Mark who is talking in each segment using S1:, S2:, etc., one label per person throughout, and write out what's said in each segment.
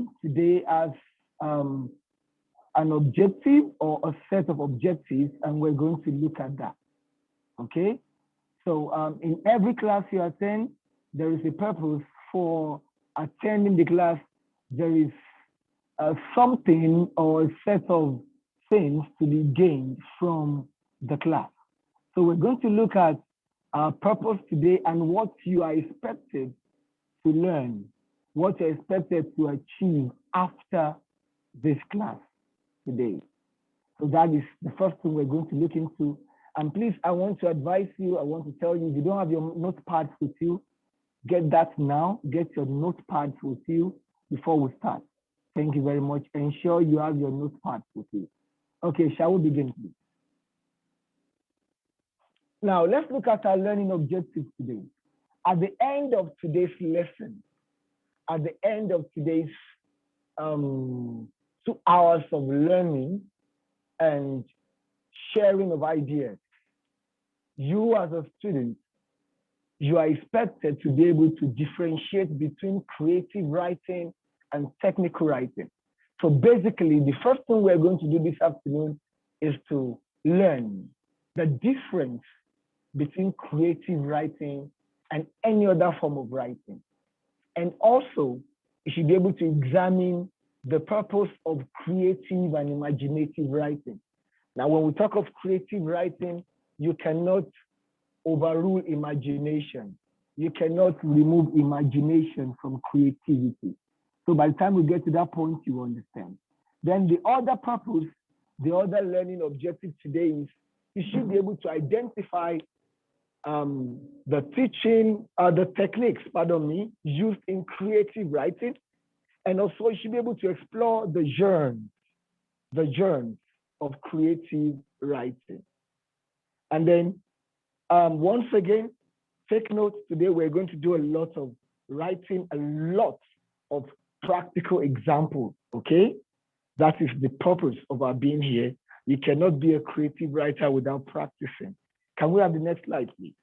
S1: lesson today has an objective or a set of objectives, and we're going to look at that. Okay? So in every class you attend, there is a purpose for attending the class. There is something or a set of things to be gained from the class. So we're going to look at our purpose today and what you are expected to learn, what you're expected to achieve after this class today. So that is the first thing we're going to look into. And please, I want to advise you, I want to tell you, if you don't have your notepads with you, get that now. Get your notepads with you before we start. Thank you very much. Ensure you have your notepads with you. Okay, shall we begin, please? Now, let's look at our learning objectives today. At the end of today's lesson, at the end of today's 2 hours of learning and sharing of ideas, you as a student, you are expected to be able to differentiate between creative writing and technical writing. So basically, the first thing we're going to do this afternoon is to learn the difference between creative writing and any other form of writing. And also, you should be able to examine the purpose of creative and imaginative writing. Now, when we talk of creative writing, you cannot overrule imagination. You cannot remove imagination from creativity. So by the time we get to that point, you understand. Then the other purpose, the other learning objective today is you should be able to identify the techniques, used in creative writing. And also you should be able to explore the germs of creative writing. And then once again, take note, today we're going to do a lot of writing, a lot of practical examples, okay? That is the purpose of our being here. You cannot be a creative writer without practicing. Can we have the next slide, please?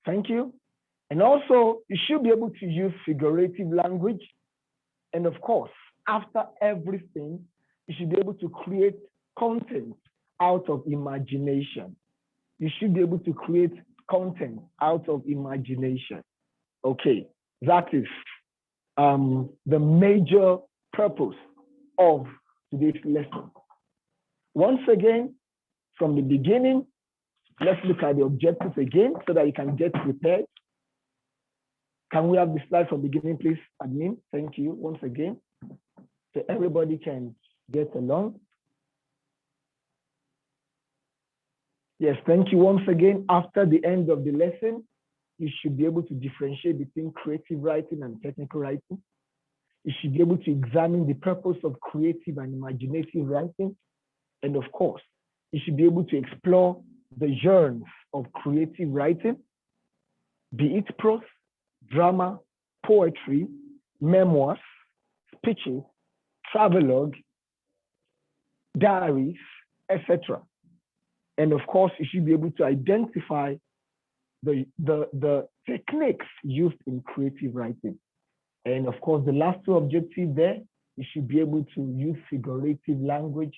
S1: Thank you. And also, you should be able to use figurative language. And of course, after everything, you should be able to create content out of imagination. You should be able to create content out of imagination. Okay, that is the major purpose of today's lesson. Once again, from the beginning, let's look at the objectives again so that you can get prepared. Can we have the slide from the beginning, please, admin? Thank you once again. So everybody can get along. Yes, thank you once again. After the end of the lesson, you should be able to differentiate between creative writing and technical writing. You should be able to examine the purpose of creative and imaginative writing. And of course, you should be able to explore the germs of creative writing, be it prose, drama, poetry, memoirs, speeches, travelogue, diaries, etc. And of course, you should be able to identify the techniques used in creative writing. And of course, the last 2 objectives there, you should be able to use figurative language.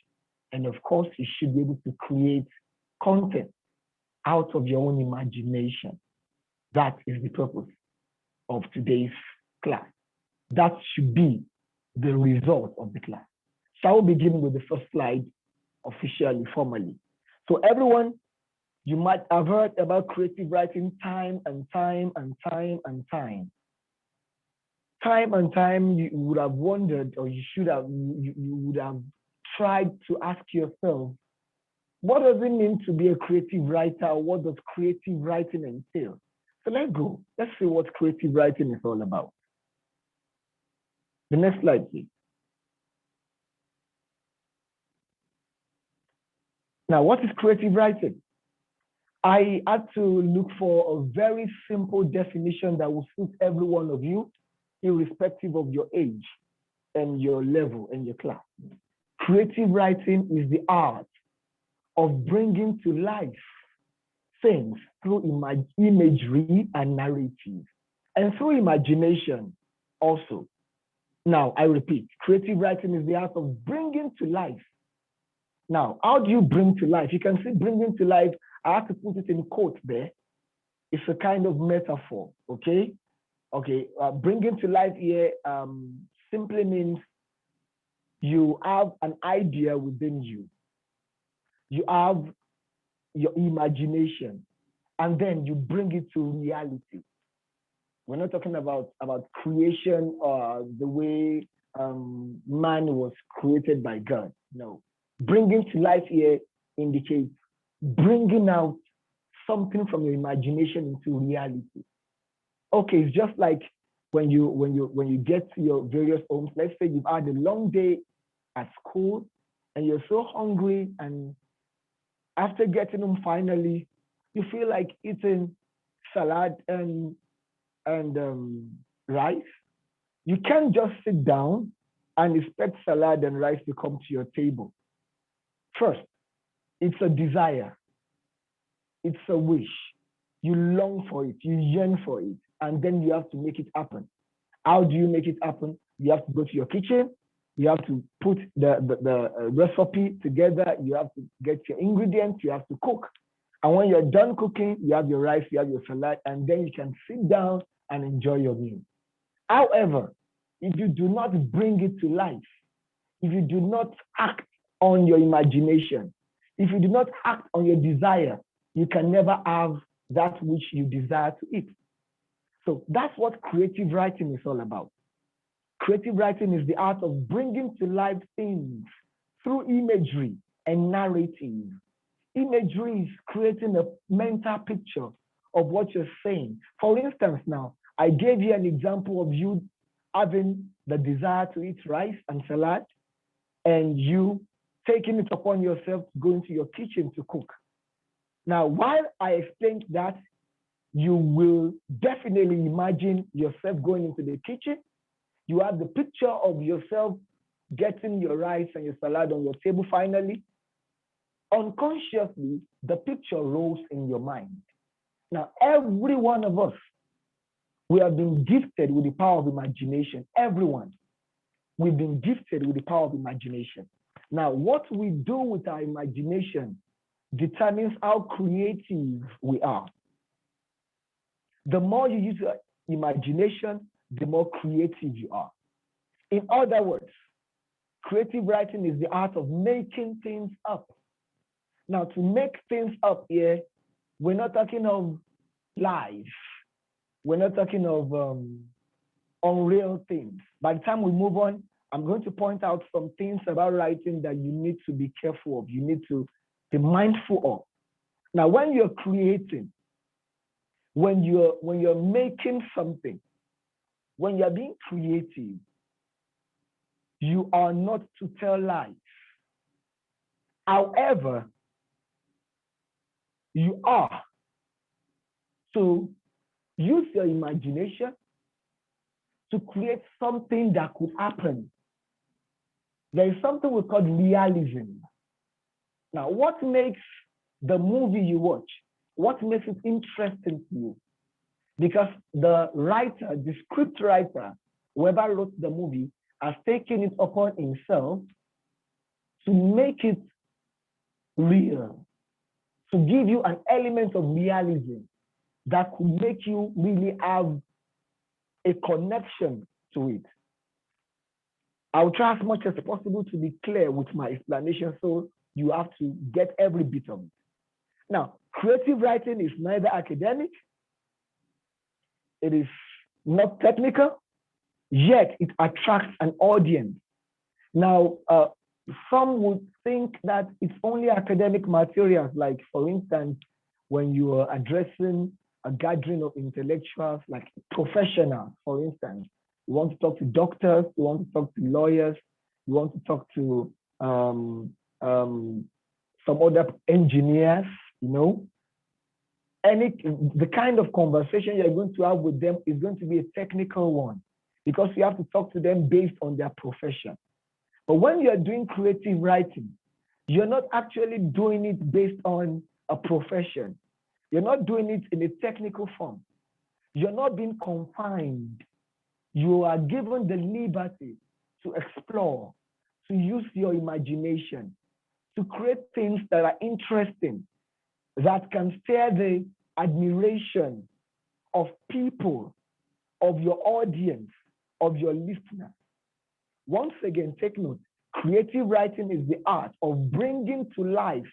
S1: And of course, you should be able to create content out of your own imagination. That is the purpose of today's class. That should be the result of the class. Shall we begin with the first slide officially, formally? So everyone, you might have heard about creative writing time and time and time and time. Time and time, you would have wondered, or you would have tried to ask yourself, what does it mean to be a creative writer? What does creative writing entail? So let's go. Let's see what creative writing is all about. The next slide, please. Now, what is creative writing? I had to look for a very simple definition that will suit every one of you, irrespective of your age and your level and your class. Creative writing is the art of bringing to life things through imagery and narrative, and through imagination also. Now, I repeat, creative writing is the art of bringing to life. Now, how do you bring to life? You can see bringing to life, I have to put it in quotes there. It's a kind of metaphor, okay? Okay, bringing to life here simply means you have an idea within you. You have your imagination, and then you bring it to reality. We're not talking about creation or the way man was created by God. No. Bringing to life here indicates bringing out something from your imagination into reality. Okay, it's just like when you get to your various homes. Let's say you've had a long day at school and you're so hungry, and after getting home finally, you feel like eating salad and rice. You can't just sit down and expect salad and rice to come to your table. First, it's a desire. It's a wish. You long for it. You yearn for it. And then you have to make it happen. How do you make it happen? You have to go to your kitchen. You have to put the recipe together. You have to get your ingredients. You have to cook. And when you're done cooking, you have your rice, you have your salad, and then you can sit down and enjoy your meal. However, if you do not bring it to life, if you do not act on your imagination, if you do not act on your desire, you can never have that which you desire to eat. So that's what creative writing is all about. Creative writing is the art of bringing to life things through imagery and narrative. Imagery is creating a mental picture of what you're saying. For instance, now, I gave you an example of you having the desire to eat rice and salad, and you taking it upon yourself to go into your kitchen to cook. Now, while I explained that, you will definitely imagine yourself going into the kitchen. You have the picture of yourself getting your rice and your salad on your table finally. Unconsciously, the picture rolls in your mind. Now, every one of us, we have been gifted with the power of imagination. Everyone, we've been gifted with the power of imagination. Now, what we do with our imagination determines how creative we are. The more you use your imagination, the more creative you are. In other words, creative writing is the art of making things up. Now, to make things up here, we're not talking of lies. We're not talking of unreal things. By the time we move on, I'm going to point out some things about writing that you need to be careful of. You need to be mindful of. Now, when you're creating, when you're making something, when you're being creative, you are not to tell lies. However, you are to use your imagination to create something that could happen. There is something we call realism. Now, what makes the movie you watch, what makes it interesting to you? Because the writer, the script writer, whoever wrote the movie, has taken it upon himself to make it real, to give you an element of realism that could make you really have a connection to it. I'll try as much as possible to be clear with my explanation, so you have to get every bit of it. Now, creative writing is neither academic, it is not technical, yet it attracts an audience. Now, some would think that it's only academic materials, like, for instance, when you are addressing a gathering of intellectuals, like professionals, for instance. You want to talk to doctors, you want to talk to lawyers, you want to talk to some other engineers, you know. The kind of conversation you're going to have with them is going to be a technical one, because you have to talk to them based on their profession. But when you're doing creative writing, you're not actually doing it based on a profession. You're not doing it in a technical form. You're not being confined. You are given the liberty to explore, to use your imagination, to create things that are interesting, that can stir the admiration of people, of your audience, of your listeners. Once again, take note, creative writing is the art of bringing to life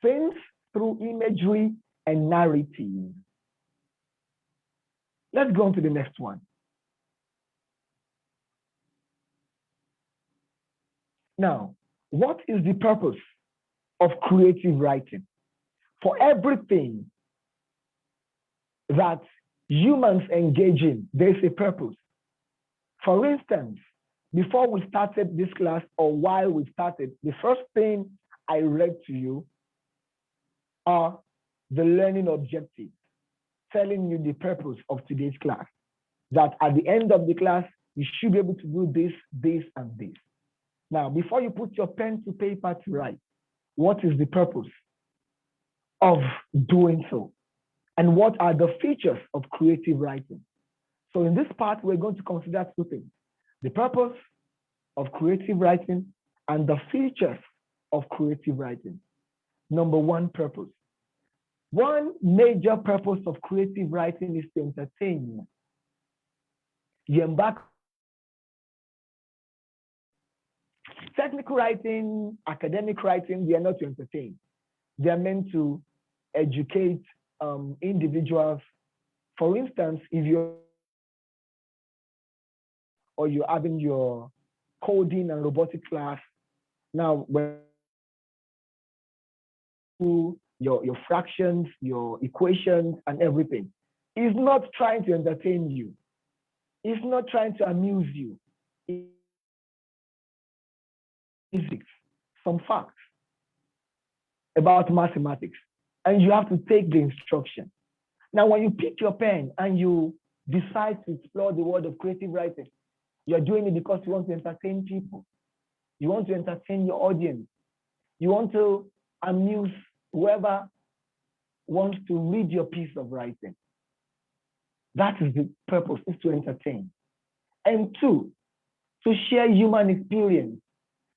S1: things through imagery and narrative. Let's go on to the next one. Now, what is the purpose of creative writing? For everything that humans engage in, there's a purpose. For instance, before we started this class or while we started, the first thing I read to you are the learning objectives, telling you the purpose of today's class. That at the end of the class, you should be able to do this, this, and this. Now, before you put your pen to paper to write, what is the purpose of doing so? And what are the features of creative writing? So in this part, we're going to consider two things: the purpose of creative writing and the features of creative writing. Number one, purpose. One major purpose of creative writing is to entertain. You embark. Technical writing, academic writing, they are not to entertain. They are meant to educate individuals. For instance, if you're having your coding and robotic class, now when your fractions, your equations, and everything, it's not trying to entertain you. It's not trying to amuse you. Physics, some facts about mathematics, and you have to take the instruction. Now, when you pick your pen and you decide to explore the world of creative writing, you're doing it because you want to entertain people. You want to entertain your audience. You want to amuse whoever wants to read your piece of writing. That is the purpose, is to entertain. And two, to share human experience.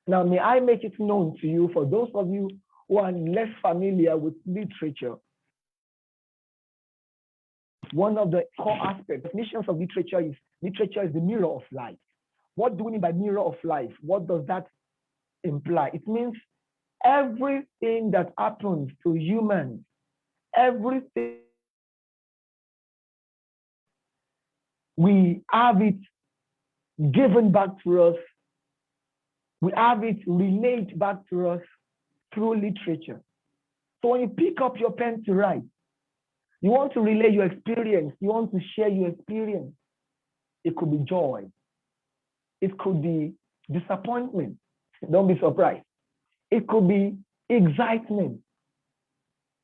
S1: Now, may I make it known to you, for those of you who are less familiar with literature, one of the core aspects, definitions of literature is the mirror of life. What do we mean by mirror of life? What does that imply? It means everything that happens to humans, everything, we have it given back to us. We have it relayed back to us through literature. So when you pick up your pen to write, you want to relay your experience. You want to share your experience. It could be joy. It could be disappointment. Don't be surprised. It could be excitement.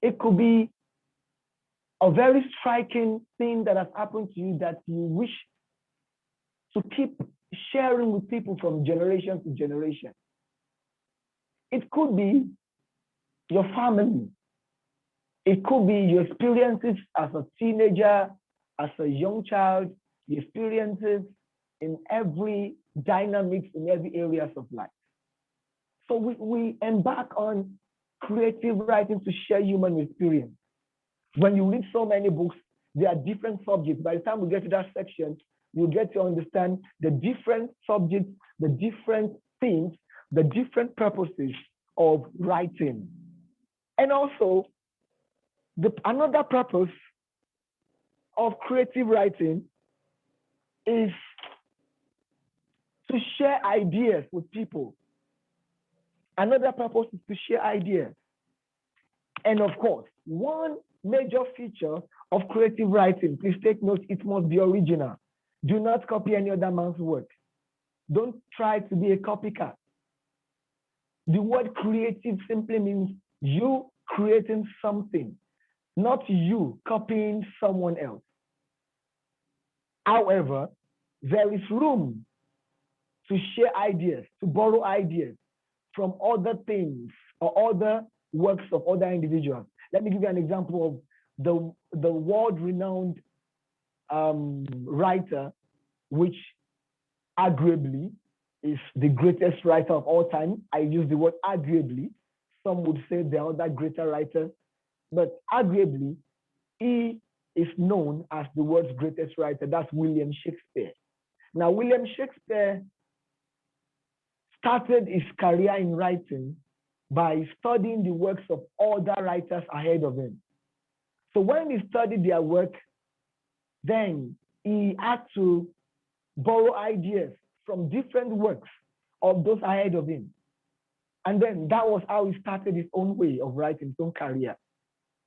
S1: It could be a very striking thing that has happened to you that you wish to keep sharing with people from generation to generation. It could be your family. It could be your experiences as a teenager, as a young child, the experiences in every dynamics, in every areas of life. So we embark on creative writing to share human experience. When you read so many books, there are different subjects. By the time we get to that section, you get to understand the different subjects, the different themes, the different purposes of writing. And also, another purpose of creative writing is to share ideas with people. Another purpose is to share ideas. And of course, one major feature of creative writing, please take note, it must be original. Do not copy any other man's work. Don't try to be a copycat. The word creative simply means you creating something, not you copying someone else. However, there is room to share ideas, to borrow ideas from other things or other works of other individuals. Let me give you an example the world-renowned writer, which arguably is the greatest writer of all time. I use the word arguably. Some would say there are other greater writers, but arguably, he is known as the world's greatest writer. That's William Shakespeare. Now, William Shakespeare started his career in writing by studying the works of other writers ahead of him. So when he studied their work, then he had to borrow ideas from different works of those ahead of him. And then that was how he started his own way of writing, his own career.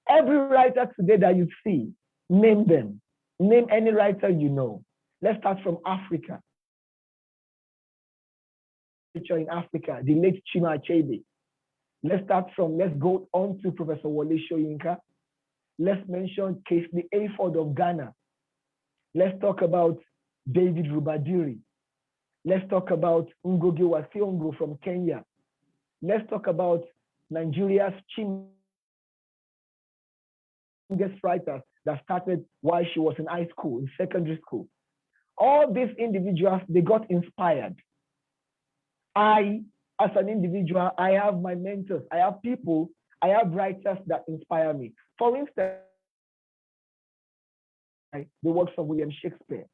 S1: Every writer today that you see, name them. Name any writer you know. Let's start from Africa. In Africa, the late Chinua Achebe. Let's go on to Professor Wole Soyinka. Let's mention Casey Hayford of Ghana. Let's talk about David Rubadiri. Let's talk about Ngugi wa Thiong'o from Kenya. Let's talk about Nigeria's youngest writer that started while she was in high school, in secondary school. All these individuals, they got inspired. I, as an individual, I have my mentors. I have people, I have writers that inspire me. For instance, the works of William Shakespeare.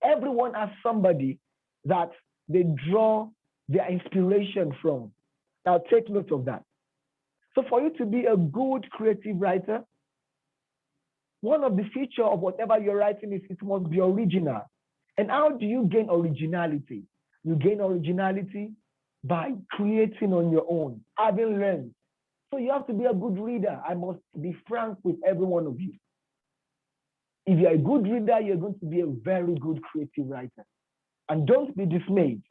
S1: Everyone has somebody that they draw their inspiration from. Now take note of that. So for you to be a good creative writer, one of the features of whatever you're writing is it must be original. And how do you gain originality? You gain originality by creating on your own, having learned. So you have to be a good reader. I must be frank with every one of you. If you're a good reader, you're going to be a very good creative writer. And don't be dismayed.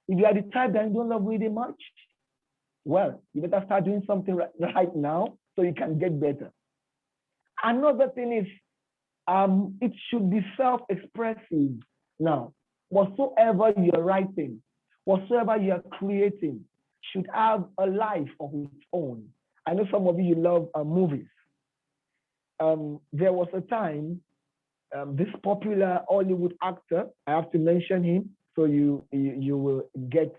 S1: If you are the type that you don't love reading much, well, you better start doing something right now so you can get better. Another thing is, it should be self-expressive. Now, whatsoever you're writing, whatsoever you're creating, should have a life of its own. I know some of you love movies. There was a time, this popular Hollywood actor, I have to mention him, so you will get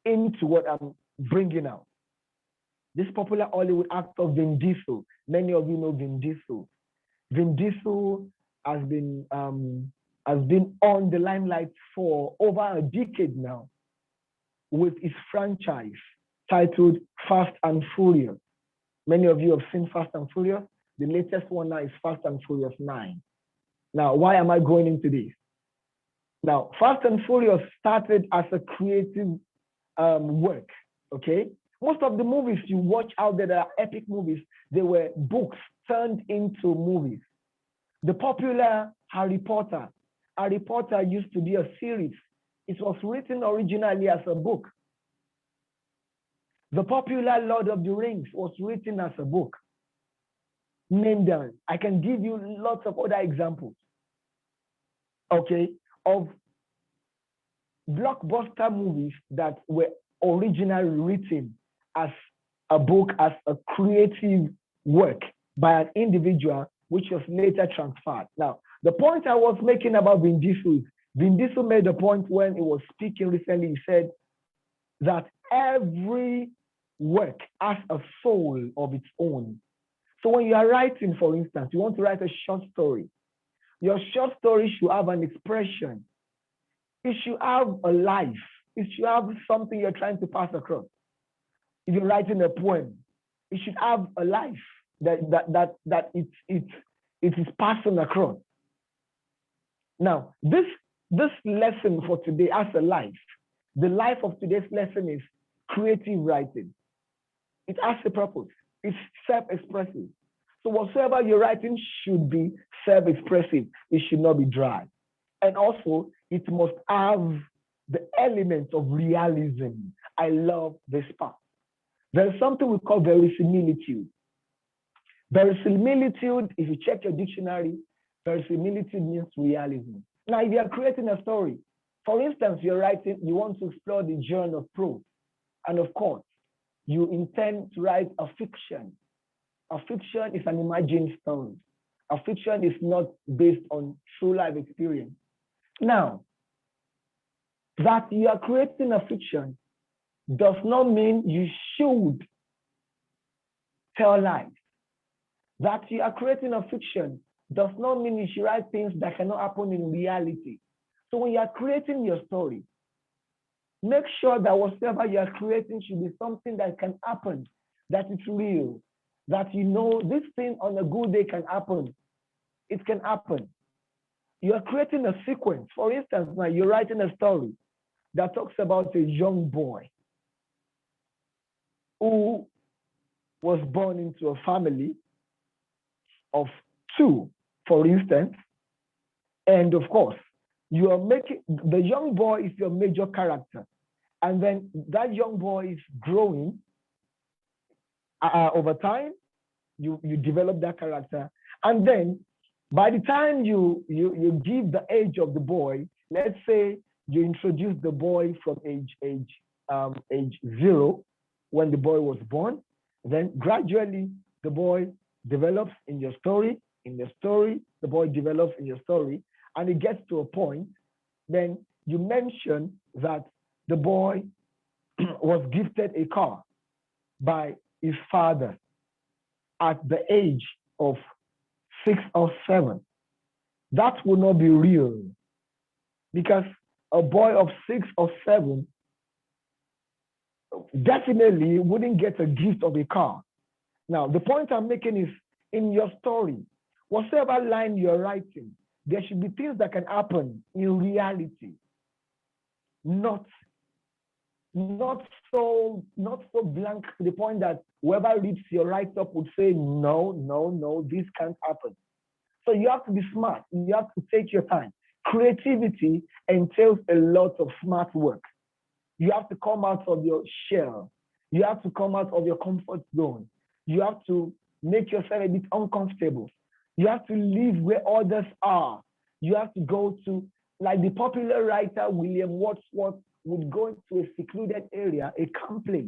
S1: into what I'm bringing out. This popular Hollywood actor, Vin Diesel. Many of you know Vin Diesel. Vin Diesel has been on the limelight for over a decade now with his franchise titled Fast and Furious. Many of you have seen Fast and Furious. The latest one now is Fast and Furious 9. Now, why am I going into this? Now, Fast and Furious started as a creative work, okay? Most of the movies you watch out there that are epic movies, they were books turned into movies. The popular Harry Potter used to be a series. It was written originally as a book. The popular Lord of the Rings was written as a book. Name them. I can give you lots of other examples, okay, of blockbuster movies that were originally written as a book, as a creative work by an individual, which was later transferred. Now, the point I was making about Vin Diesel is, Vin Diesel made a point when he was speaking recently. He said that every work has a soul of its own. So when you are writing, for instance, you want to write a short story. Your short story should have an expression. It should have a life. It should have something you're trying to pass across. If you're writing a poem, it should have a life that it is passing across. Now, this lesson for today has a life. The life of today's lesson is creative writing. It has a purpose. It's self-expressive. So whatsoever you're writing should be self-expressive. It should not be dry. And also, it must have the element of realism. I love this part. There's something we call verisimilitude. Verisimilitude, if you check your dictionary, verisimilitude means realism. Now, if you are creating a story, for instance, you're writing, you want to explore the genre of prose, and of course, you intend to write a fiction. A fiction is an imagined story. A fiction is not based on true life experience. Now, that you are creating a fiction does not mean you should tell lies. That you are creating a fiction does not mean you should write things that cannot happen in reality. So when you are creating your story, make sure that whatever you are creating should be something that can happen, that is real, that you know this thing on a good day can happen. It can happen. You are creating a sequence. For instance, now you're writing a story that talks about a young boy who was born into a family of two, for instance. And of course, you are making the young boy is your major character. And then that young boy is growing over time. You develop that character. And then by the time you give the age of the boy, let's say you introduce the boy from age 0 when the boy was born, then gradually the boy develops in your story. In the story, the boy develops in your story, and it gets to a point. Then you mention that the boy was gifted a car by his father at the age of 6 or 7. That will not be real, because a boy of 6 or 7 definitely wouldn't get a gift of a car. Now, the point I'm making is, in your story, whatever line you're writing, there should be things that can happen in reality, not so blank to the point that whoever reads your write-up would say, no, this can't happen. So you have to be smart. You have to take your time. Creativity entails a lot of smart work. You have to come out of your shell. You have to come out of your comfort zone. You have to make yourself a bit uncomfortable. You have to live where others are. You have to go to, like the popular writer William Wordsworth would go into a secluded area, a calm place.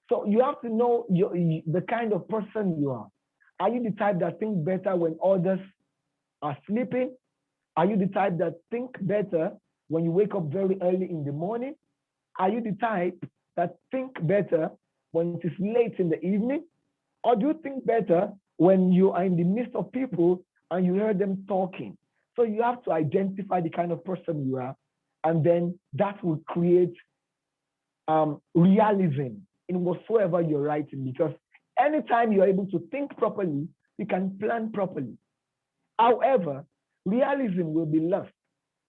S1: So you have to know the kind of person you are. Are you the type that thinks better when others are sleeping? Are you the type that think better when you wake up very early in the morning? Are you the type that think better when it is late in the evening? Or do you think better when you are in the midst of people and you hear them talking? So you have to identify the kind of person you are, and then that will create realism in whatsoever you're writing, because anytime you're able to think properly, you can plan properly. However, realism will be lost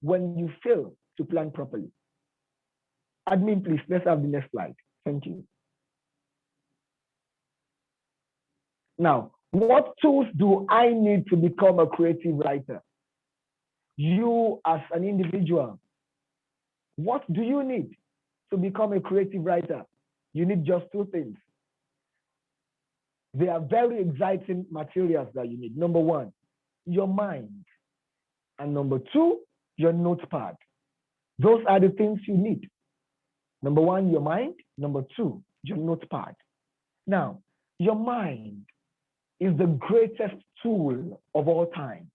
S1: when you fail to plan properly. Admin, please, let's have the next slide. Thank you. Now, what tools do I need to become a creative writer? You as an individual, what do you need to become a creative writer? You need just 2 things. They are very exciting materials that you need. Number 1, your mind. And number 2, your notepad. Those are the things you need. Number 1, your mind. Number 2, your notepad. Now, your mind is the greatest tool of all time.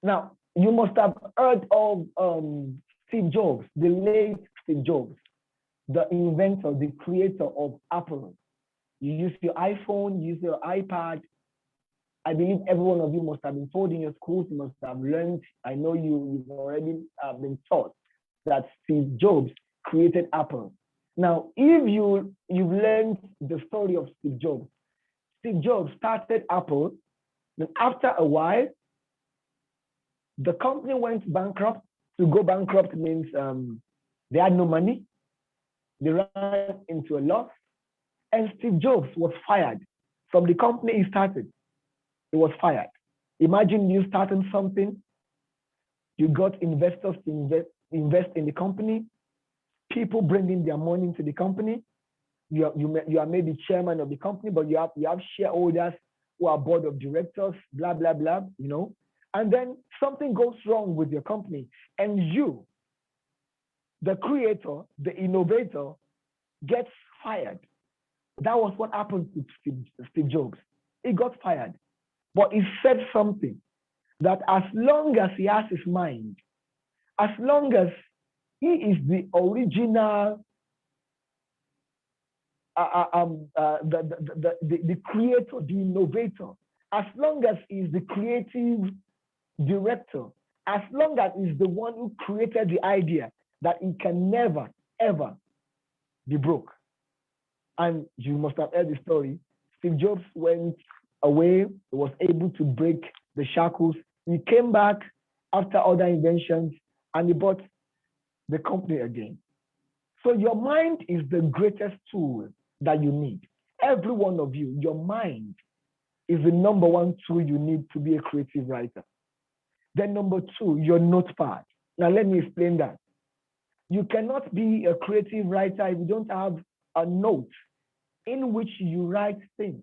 S1: Now, you must have heard of Steve Jobs, the late Steve Jobs, the inventor, the creator of Apple. You use your iPhone, you use your iPad. I believe every one of you must have been told in your schools, you must have learned. I know you've already been taught that Steve Jobs created Apple. Now, if you've learned the story of Steve Jobs started Apple. Then after a while, the company went bankrupt. To go bankrupt means they had no money. They ran into a loss. And Steve Jobs was fired from the company he started. He was fired. Imagine you starting something. You got investors to invest in the company. People bringing their money into the company. You are maybe chairman of the company, but you have shareholders who are board of directors, blah, blah, blah, you know. And then something goes wrong with your company, and you, the creator, the innovator, gets fired. That was what happened to Steve Jobs. He got fired. But he said something that as long as he has his mind, as long as he is the original, the creator, the innovator, as long as he's the creative director, as long as he's the one who created the idea, that he can never, ever be broke. And you must have heard the story. Steve Jobs went away, was able to break the shackles. He came back after other inventions and he bought the company again. So your mind is the greatest tool that you need. Every one of you, your mind is the number one tool you need to be a creative writer. Then number two, your notepad. Now let me explain that. You cannot be a creative writer if you don't have a note in which you write things.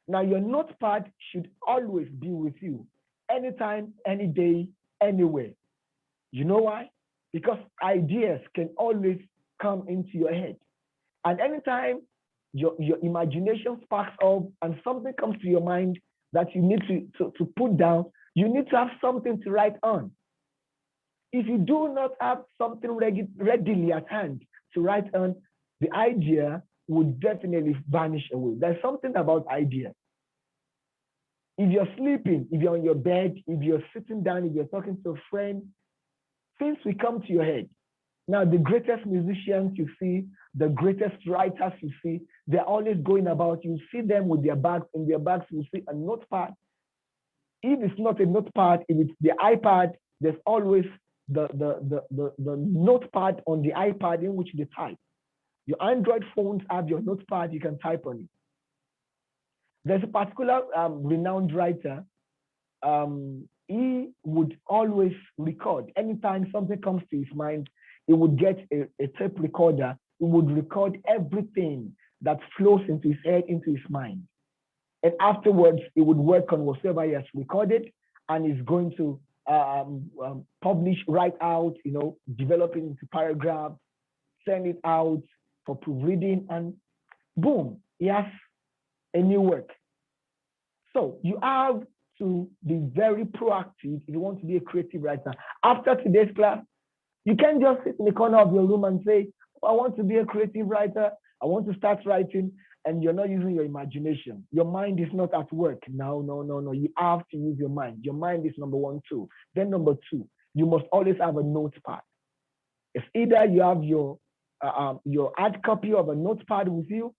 S1: Now your notepad should always be with you, anytime, any day, anywhere. You know why? Because ideas can always come into your head. And anytime your imagination sparks up and something comes to your mind that you need to put down, you need to have something to write on. If you do not have something readily at hand to write on, the idea would definitely vanish away. There's something about ideas. If you're sleeping, if you're on your bed, if you're sitting down, if you're talking to a friend, things will come to your head. Now, the greatest musicians you see, the greatest writers you see, they're always going about. You see them with their bags. In their bags, you see a notepad. If it's not a notepad, if it's the iPad, there's always the notepad on the iPad in which they type. Your Android phones have your notepad, you can type on it. There's a particular renowned writer. He would always record. Anytime something comes to his mind, he would get a tape recorder. He would record everything that flows into his head, into his mind. And afterwards, he would work on whatever he has recorded and is going to publish, write out, develop it into paragraphs, send it out for proofreading, and boom, he has a new work. So you have to be very proactive if you want to be a creative writer. After today's class, you can't just sit in the corner of your room and say, I want to be a creative writer, I want to start writing, and you're not using your imagination. Your mind is not at work. No. You have to use your mind. Your mind is number one, too. Then number two, you must always have a notepad. It's either you have your hard copy of a notepad with you,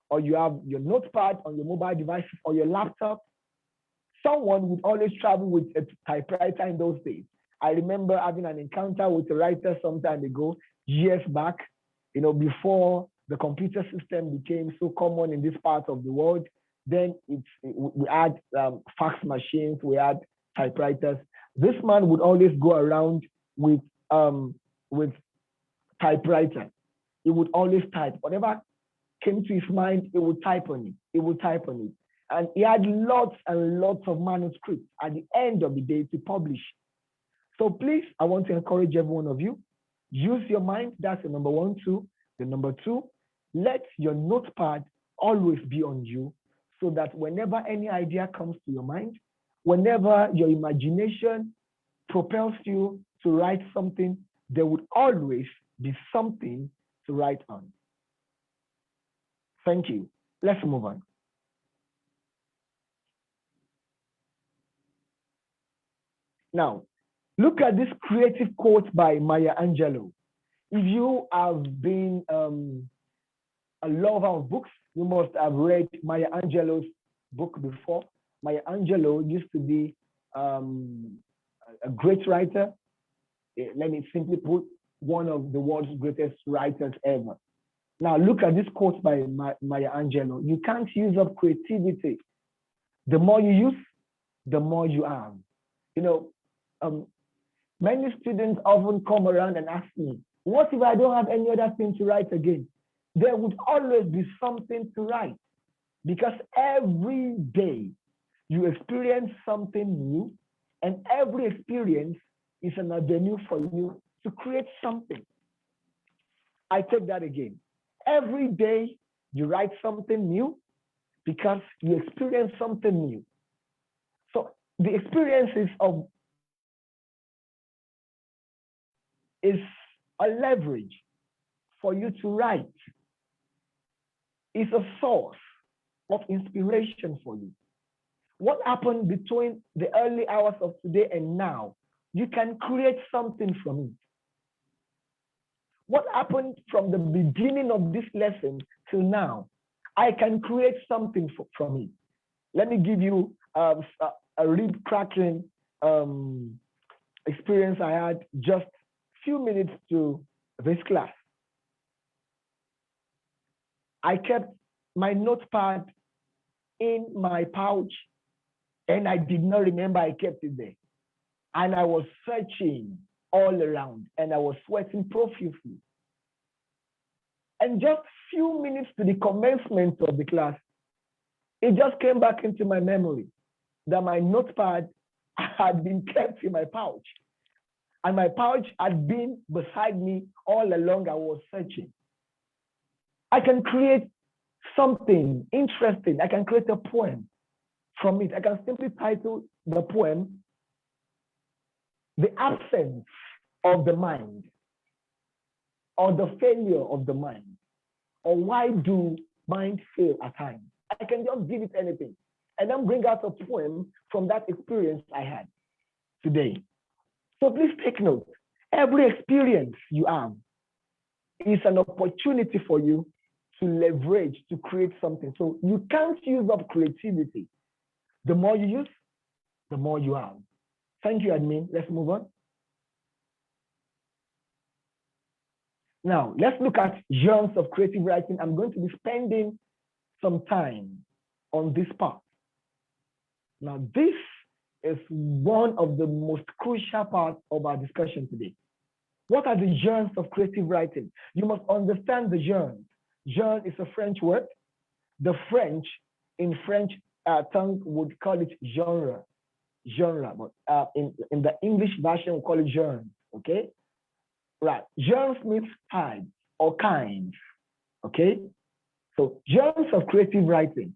S1: or you have your notepad on your mobile device or your laptop. Someone would always travel with a typewriter in those days. I remember having an encounter with a writer some time ago, years back, before the computer system became so common in this part of the world. Then we had fax machines, we had typewriters. This man would always go around with typewriter. He would always type. Whatever came to his mind, he would type on it. And he had lots and lots of manuscripts at the end of the day to publish. So please, I want to encourage every one of you, use your mind. That's the number one, two. The number two, let your notepad always be on you so that whenever any idea comes to your mind, whenever your imagination propels you to write something, there would always be something to write on. Thank you. Let's move on. Now, look at this creative quote by Maya Angelou. If you have been a lover of books, you must have read Maya Angelou's book before. Maya Angelou used to be a great writer. Let me simply put, one of the world's greatest writers ever. Now, look at this quote by Maya Angelou. You can't use up creativity. The more you use, the more you have. Many students often come around and ask me, what if I don't have any other thing to write again? There would always be something to write, because every day you experience something new, and every experience is an avenue for you to create something. I take that again. Every day You write something new because you experience something new. So the experiences of is a leverage for you to write. It's a source of inspiration for you. What happened between the early hours of today and now? You can create something from it. What happened from the beginning of this lesson till now? I can create something from it. Let me give you a rib cracking experience I had just a few minutes to this class. I kept my notepad in my pouch and I did not remember I kept it there. And I was searching all around and I was sweating profusely. And just few minutes to the commencement of the class, it just came back into my memory that my notepad had been kept in my pouch. And my pouch had been beside me all along I was searching. I can create something interesting. I can create a poem from it. I can simply title the poem, The Absence of the Mind, or The Failure of the Mind, or Why Do Minds Fail at Times. I can just give it anything and then bring out a poem from that experience I had today. So please take note. Every experience you have is an opportunity for you to leverage, to create something. So you can't use up creativity. The more you use, the more you have. Thank you, admin. Let's move on. Now, let's look at genres of creative writing. I'm going to be spending some time on this part. Now, this is one of the most crucial parts of our discussion today. What are the genres of creative writing? You must understand the genres. Genre is a French word. The French, in French tongue, would call it genre. Genre, but in the English version, we call it genre, okay? Right, genres means type or kind, okay? So genres of creative writing.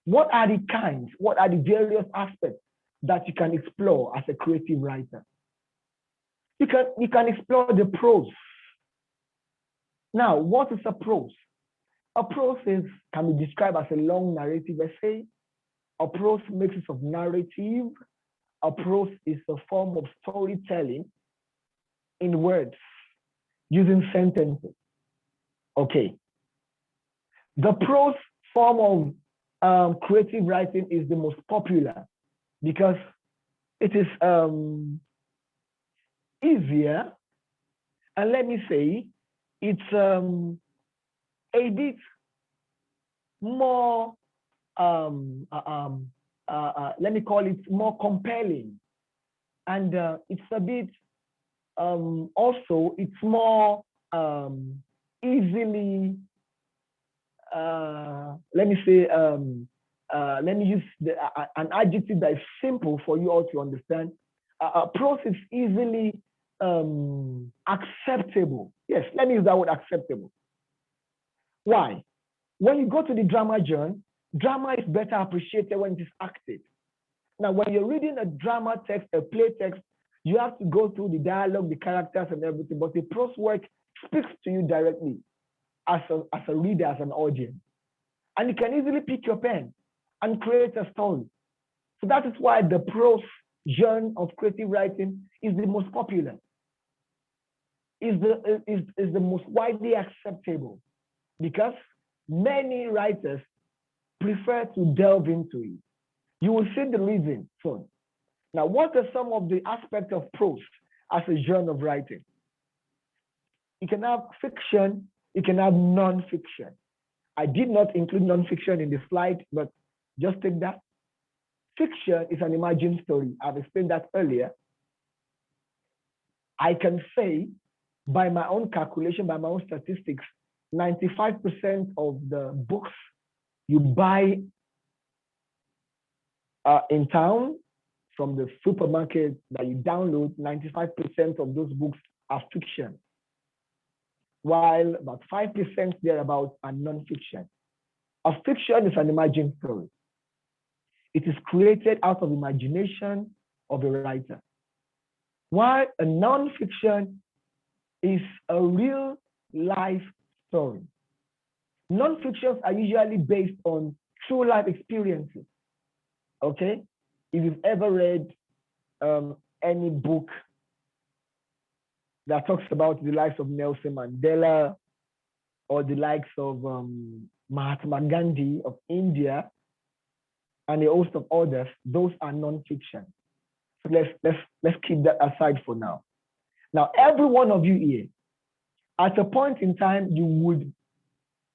S1: What are the kinds? What are the various aspects that you can explore as a creative writer? You can explore the prose. Now, what is a prose? A prose can be described as a long narrative essay. A prose makes use of narrative. A prose is a form of storytelling in words, using sentences. Okay. The prose form of creative writing is the most popular because it is easier, and let me say, it's a bit more, let me call it more compelling, and it's a bit, also, it's more easily, let me say, let me use an adjective that is simple for you all to understand. Prose is easily acceptable. Yes, let me use that word, acceptable. Why? When you go to the drama genre, drama is better appreciated when it is acted. Now, when you're reading a drama text, a play text, you have to go through the dialogue, the characters, and everything. But the prose work speaks to you directly as a reader, as an audience. And you can easily pick your pen and create a story. So that is why the prose genre of creative writing is the most popular, is the most widely acceptable, because many writers prefer to delve into it. You will see the reason soon. Now, what are some of the aspects of prose as a genre of writing? You can have fiction, you can have non-fiction. I did not include non-fiction in the slide, but just take that. Fiction is an imagined story. I've explained that earlier. I can say, by my own calculation, by my own statistics, 95% of the books you buy in town from the supermarket that you download, 95% of those books are fiction. while about 5% thereabout are non-fiction. A fiction is an imagined story. It is created out of imagination of a writer, while a non-fiction is a real life story. Non-fictions are usually based on true life experiences. Okay, if you've ever read any book that talks about the likes of Nelson Mandela or the likes of Mahatma Gandhi of India and a host of others, those are non-fiction. So let's keep that aside for now. Now, every one of you here, at a point in time, you would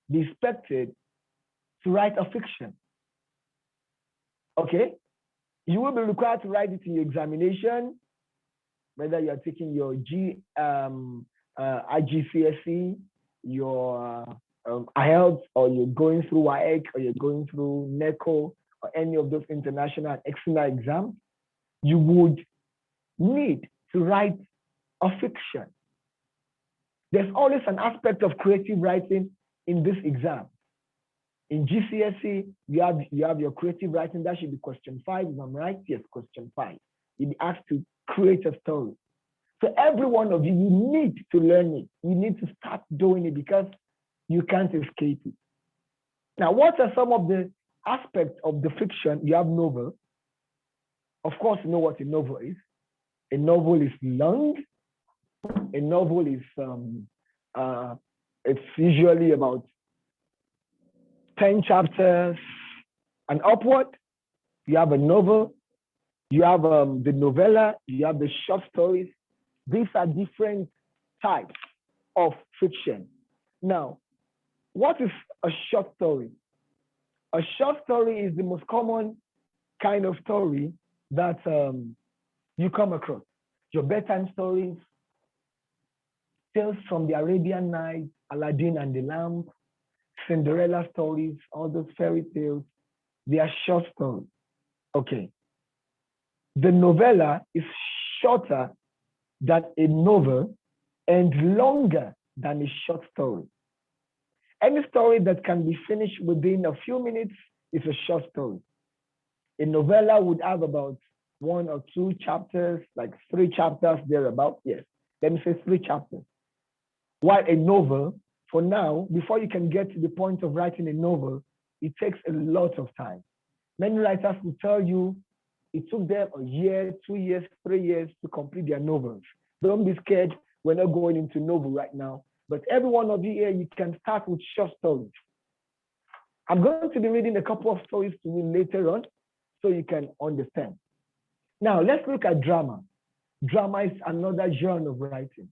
S1: be expected to write a fiction. Okay? You will be required to write it in your examination, whether you're taking your IGCSE, your IELTS, or you're going through WAEC, or you're going through NECO, or any of those international and external exams, you would need to write a fiction. There's always an aspect of creative writing in this exam. In GCSE, you have your creative writing. That should be question 5. If I'm right, yes, question 5. You'll be asked to create a story. So every one of you, you need to learn it. You need to start doing it because you can't escape it. Now, what are some of the aspects of the fiction? You have novel. Of course, you know what a novel is. A novel is long. A novel is, it's usually about 10 chapters and upward. You have a novel. You have the novella. You have the short stories. These are different types of fiction. Now, what is a short story? A short story is the most common kind of story that you come across. Your bedtime stories, Tales from the Arabian Nights, Aladdin and the Lamp, Cinderella stories, all those fairy tales, they are short stories. Okay. The novella is shorter than a novel and longer than a short story. Any story that can be finished within a few minutes is a short story. A novella would have about 1 or 2 chapters, like 3 chapters thereabout. Yes, let me say 3 chapters. While a novel, for now, before you can get to the point of writing a novel, it takes a lot of time. Many writers will tell you it took them a year, 2 years, 3 years to complete their novels. Don't be scared. We're not going into novel right now. But every one of you here, you can start with short stories. I'm going to be reading a couple of stories to you later on so you can understand. Now, let's look at drama. Drama is another genre of writing.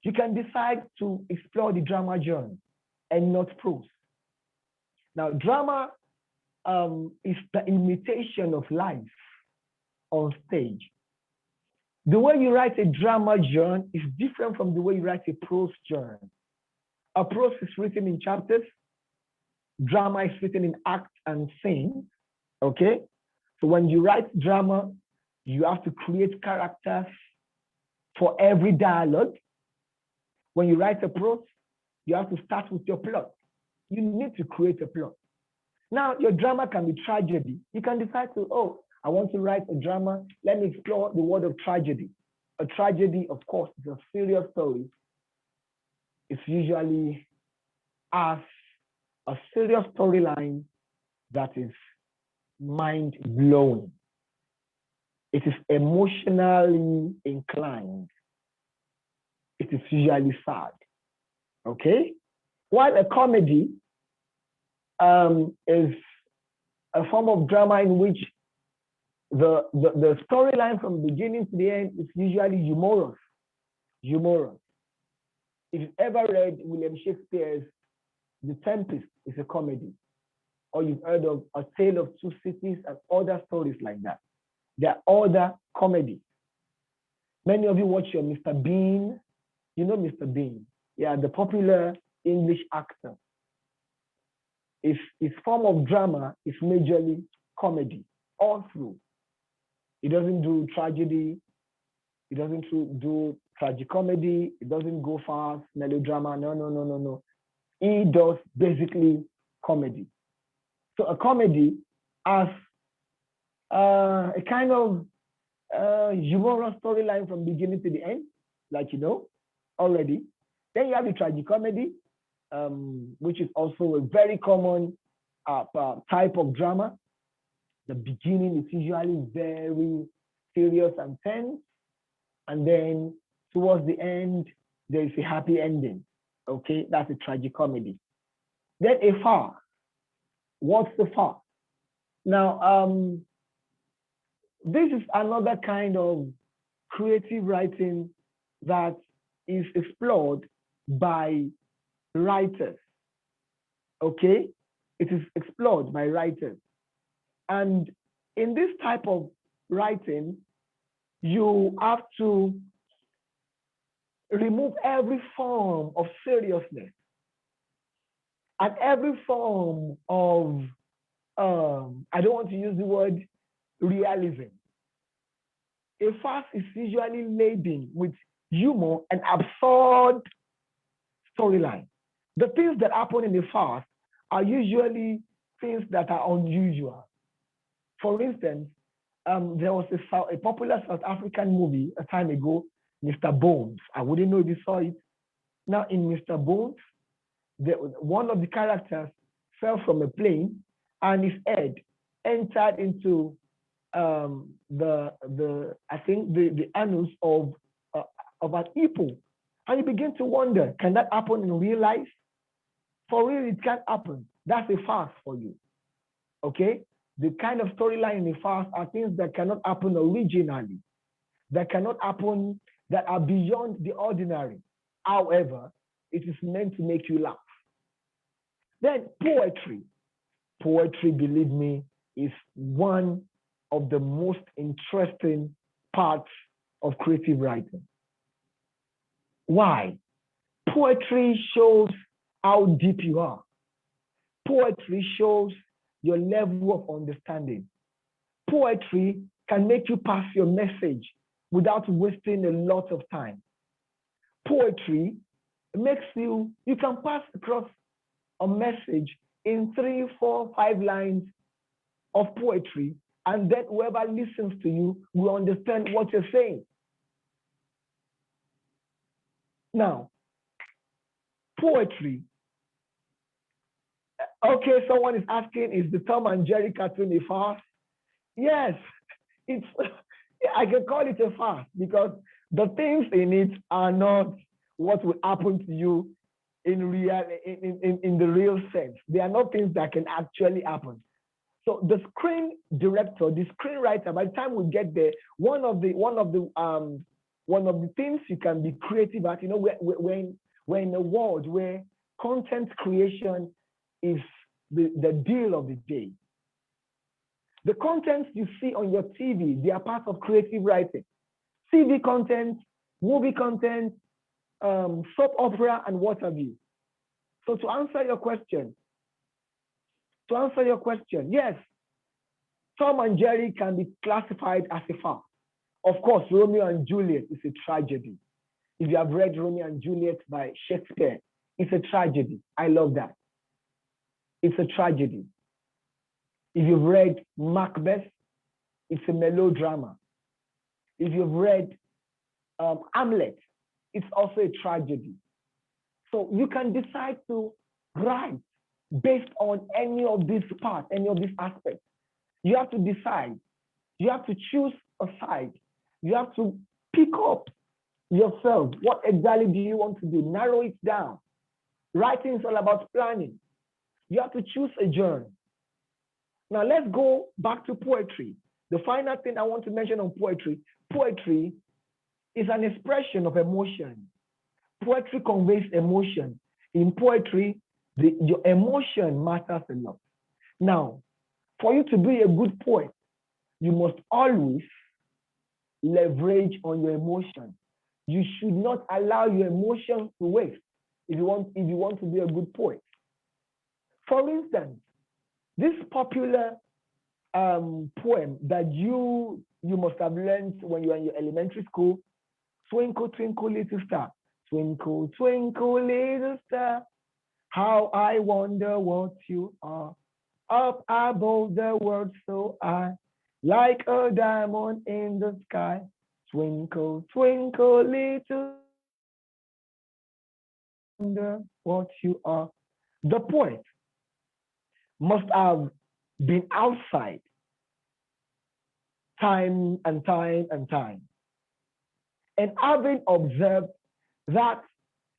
S1: You can decide to explore the drama genre and not prose. Now, drama is the imitation of life on stage. The way you write a drama genre is different from the way you write a prose genre. A prose is written in chapters. Drama is written in acts and scenes, okay? So when you write drama, you have to create characters for every dialogue. When you write a prose, you have to start with your plot. You need to create a plot. Now, your drama can be tragedy. You can decide to, oh, I want to write a drama. Let me explore the word of tragedy. A tragedy, of course, is a serious story. It's usually as a serious storyline that is mind-blowing. It is emotionally inclined. It is usually sad, okay? While a comedy is a form of drama in which the storyline from beginning to the end is usually humorous. Humorous. If you've ever read William Shakespeare's The Tempest, is a comedy, or you've heard of A Tale of Two Cities and other stories like that. There are other comedies. Many of you watch your Mr. Bean. You know Mr. Bean. Yeah, the popular English actor. His form of drama is majorly comedy, all through. He doesn't do tragedy. He doesn't do tragicomedy. It doesn't go fast, melodrama. No, no, no, no, no. He does basically comedy. So a comedy has a kind of humorous storyline from beginning to the end, like you know already. Then you have the tragicomedy, which is also a very common type of drama. The beginning is usually very serious and tense, and then towards the end, there is a happy ending. Okay, that's a tragicomedy. Then a farce. What's the farce? Now, this is another kind of creative writing that is explored by writers. Okay, it is explored by writers, and in this type of writing, you have to remove every form of seriousness and every form of I don't want to use the word realism. A farce is usually laden with humor and absurd storyline. The things that happen in the farce are usually things that are unusual. For instance, there was a popular South African movie a time ago, Mr. Bones. I wouldn't know if you saw it. Now, in Mr. Bones, one of the characters fell from a plane and his head entered into I think the annals of an people, and you begin to wonder, can that happen in real life? For real, it can't happen. That's a farce for you. Okay, the kind of storyline in the farce are things that cannot happen originally, that cannot happen, that are beyond the ordinary. However, it is meant to make you laugh. Then poetry. Poetry, believe me, is one of the most interesting parts of creative writing. Why? Poetry shows how deep you are. Poetry shows your level of understanding. Poetry can make you pass your message without wasting a lot of time. Poetry makes you can pass across a message in 3, 4, 5 lines of poetry, and then whoever listens to you will understand what you're saying. Now, poetry. Okay, someone is asking, is the Tom and Jerry cartoon a farce? Yes, it's. I can call it a farce because the things in it are not what will happen to you in the real sense. They are not things that can actually happen. So the screen director, the screenwriter, by the time we get there, one of the things you can be creative at, you know, we're in a world where content creation is the deal of the day. The content you see on your TV, they are part of creative writing. TV content, movie content, soap opera, and what have you. So to answer your question, yes, Tom and Jerry can be classified as a farce. Of course, Romeo and Juliet is a tragedy. If you have read Romeo and Juliet by Shakespeare, it's a tragedy. I love that. It's a tragedy. If you've read Macbeth, it's a melodrama. If you've read Hamlet, it's also a tragedy. So you can decide to write based on any of these parts, any of these aspects. You have to decide. You have to choose a side. You have to pick up yourself. What exactly do you want to do? Narrow it down. Writing is all about planning. You have to choose a genre. Now let's go back to poetry. The final thing I want to mention on poetry, poetry is an expression of emotion. Poetry conveys emotion. In poetry, your emotion matters a lot. Now, for you to be a good poet, you must always leverage on your emotion. You should not allow your emotions to waste if you want to be a good poet. For instance, this popular poem that you must have learned when you were in your elementary school, Twinkle, twinkle, little star. Twinkle, twinkle, little star. How I wonder what you are. Up above the world so high, like a diamond in the sky. Twinkle, twinkle, little wonder what you are. The poet must have been outside time and time and time. And having observed that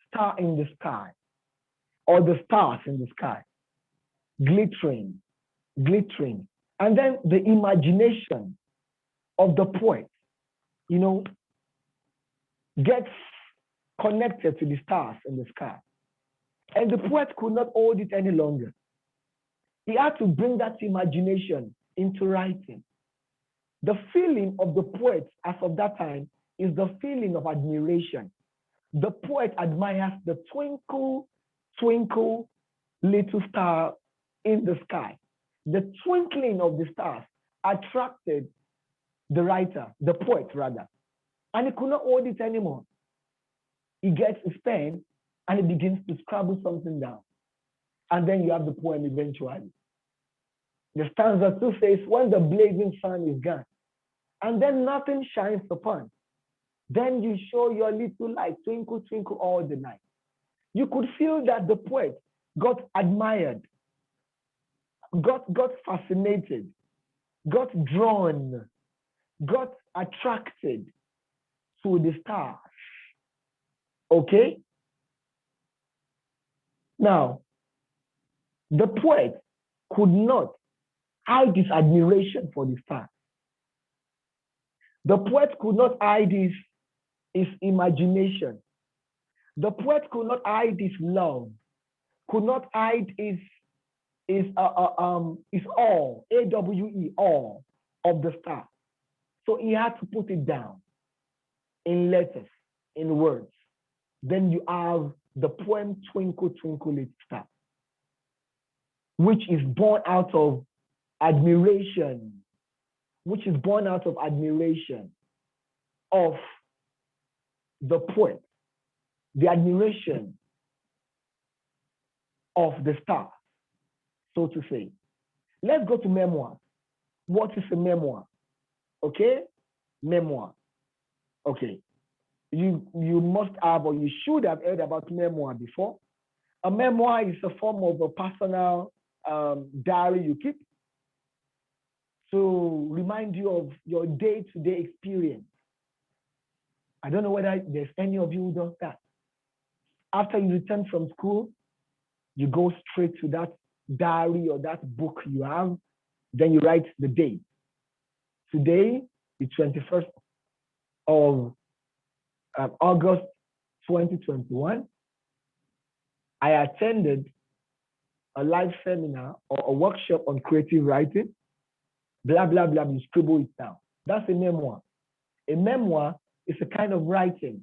S1: star in the sky, or the stars in the sky, glittering, glittering. And then the imagination of the poet, you know, gets connected to the stars in the sky. And the poet could not hold it any longer. He had to bring that imagination into writing. The feeling of the poet as of that time is the feeling of admiration. The poet admires the twinkle, twinkle, little star in the sky. The twinkling of the stars attracted the writer, the poet rather, and he could not hold it anymore. He gets his pen and he begins to scribble something down. And then you have the poem eventually. The stanza 2 says, when the blazing sun is gone, and then nothing shines upon, then you show your little light, twinkle, twinkle all the night. You could feel that the poet got admired, got fascinated, got drawn, got attracted to the stars. Okay? Now, the poet could not hide his admiration for the stars. The poet could not hide his imagination. The poet could not hide his love, could not hide his awe, A-W-E, awe of the star. So he had to put it down in letters, in words. Then you have the poem Twinkle, Twinkle, Little Star, which is born out of admiration, of the poet, the admiration of the star, so to say. Let's go to memoir. What is a memoir? Okay? Memoir. Okay. You must have, or you should have heard about memoir before. A memoir is a form of a personal diary you keep to remind you of your day-to-day experience. I don't know whether there's any of you who does that. After you return from school, you go straight to that diary or that book you have, then you write the date. Today, the 21st of August 2021, I attended a live seminar or a workshop on creative writing, blah, blah, blah, you scribble it down. That's a memoir. A memoir is a kind of writing.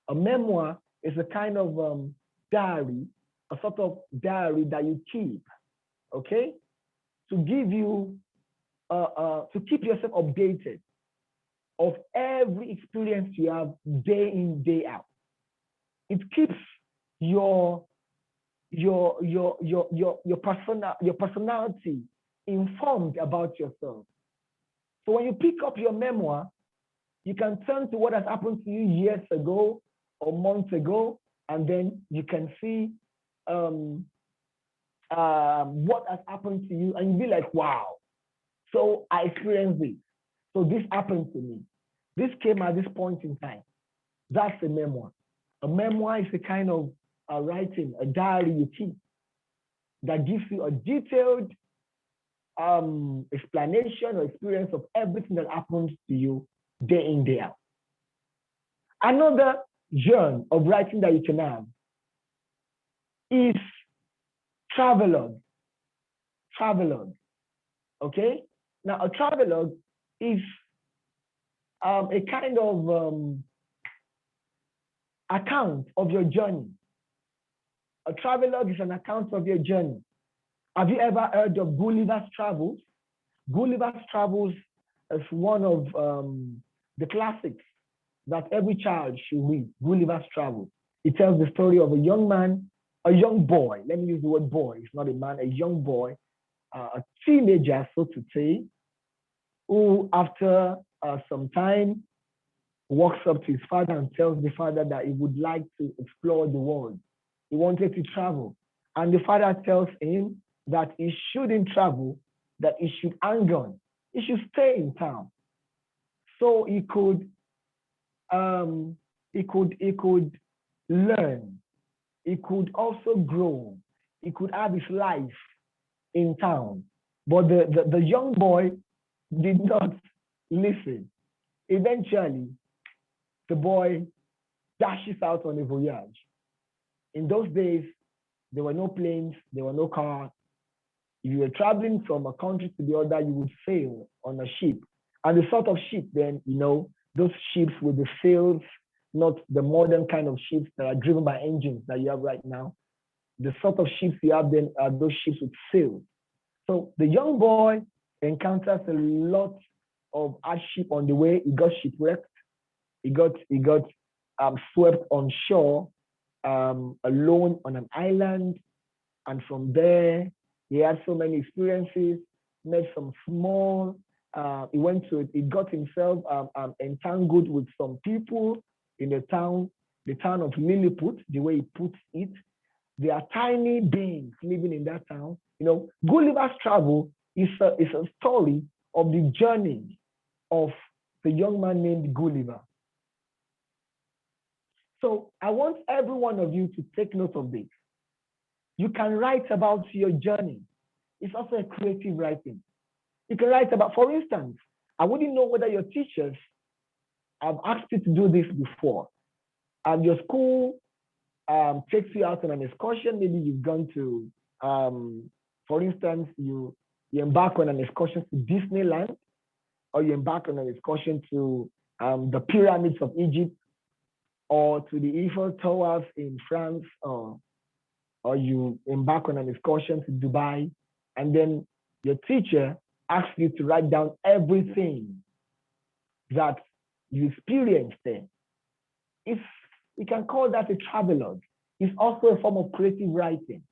S1: A memoir is a kind of diary, a sort of diary that you keep, okay? To give you, to keep yourself updated of every experience you have day in, day out. It keeps your personality informed about yourself. So when you pick up your memoir, you can turn to what has happened to you years ago or months ago, and then you can see what has happened to you, and you'll be like, wow, so I experienced this. So this happened to me. This came at this point in time. That's a memoir. A memoir is a kind of writing, a diary you keep that gives you a detailed explanation or experience of everything that happens to you day in, day out. Another genre of writing that you can have is travelogue. Travelogue. Okay? Now, a travelogue is a kind of account of your journey. A travelogue is an account of your journey. Have you ever heard of Gulliver's Travels? Gulliver's Travels is one of the classics that every child should read, Gulliver's Travels. It tells the story of a young man, a young boy. Let me use the word boy. It's not a man, a young boy, a teenager, so to say, who after some time walks up to his father and tells the father that he would like to explore the world. He wanted to travel. And the father tells him that he shouldn't travel, that he should hang on. He should stay in town. So he could learn. He could also grow. He could have his life in town. But the young boy did not listen. Eventually, the boy dashes out on a voyage. In those days, there were no planes, there were no cars. If you were traveling from a country to the other, you would sail on a ship. And the sort of ship then, those ships with the sails, not the modern kind of ships that are driven by engines that you have right now. The sort of ships you have then are those ships with sails. So the young boy encounters a lot of hardship on the way. He got shipwrecked. He got swept on shore, alone on an island. And from there, he had so many experiences, met some small, he got himself entangled with some people in the town of Lilliput, the way he puts it. There are tiny beings living in that town. Gulliver's Travel is a story of the journey of the young man named Gulliver. So I want every one of you to take note of this. You can write about your journey. It's also a creative writing. You can write about, for instance, I wouldn't know whether your teachers have asked you to do this before. Your school takes you out on an excursion. Maybe you've gone to, for instance, you embark on an excursion to Disneyland, or you embark on an excursion to the pyramids of Egypt, or to the Eiffel Towers in France, or you embark on an excursion to Dubai, and then your teacher asks you to write down everything that you experienced there. We can call that a travelogue. It's also a form of creative writing.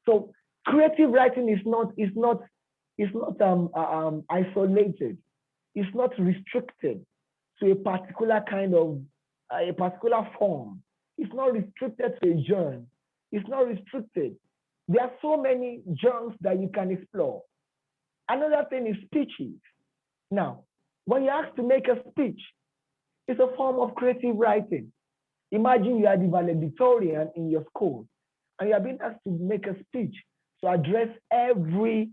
S1: So creative writing is not isolated. It's not restricted to a particular kind of a particular form. It's not restricted to a genre. It's not restricted. There are so many genres that you can explore. Another thing is speeches. Now, when you're asked to make a speech, it's a form of creative writing. Imagine you are the valedictorian in your school, and you are being asked to make a speech to address everyone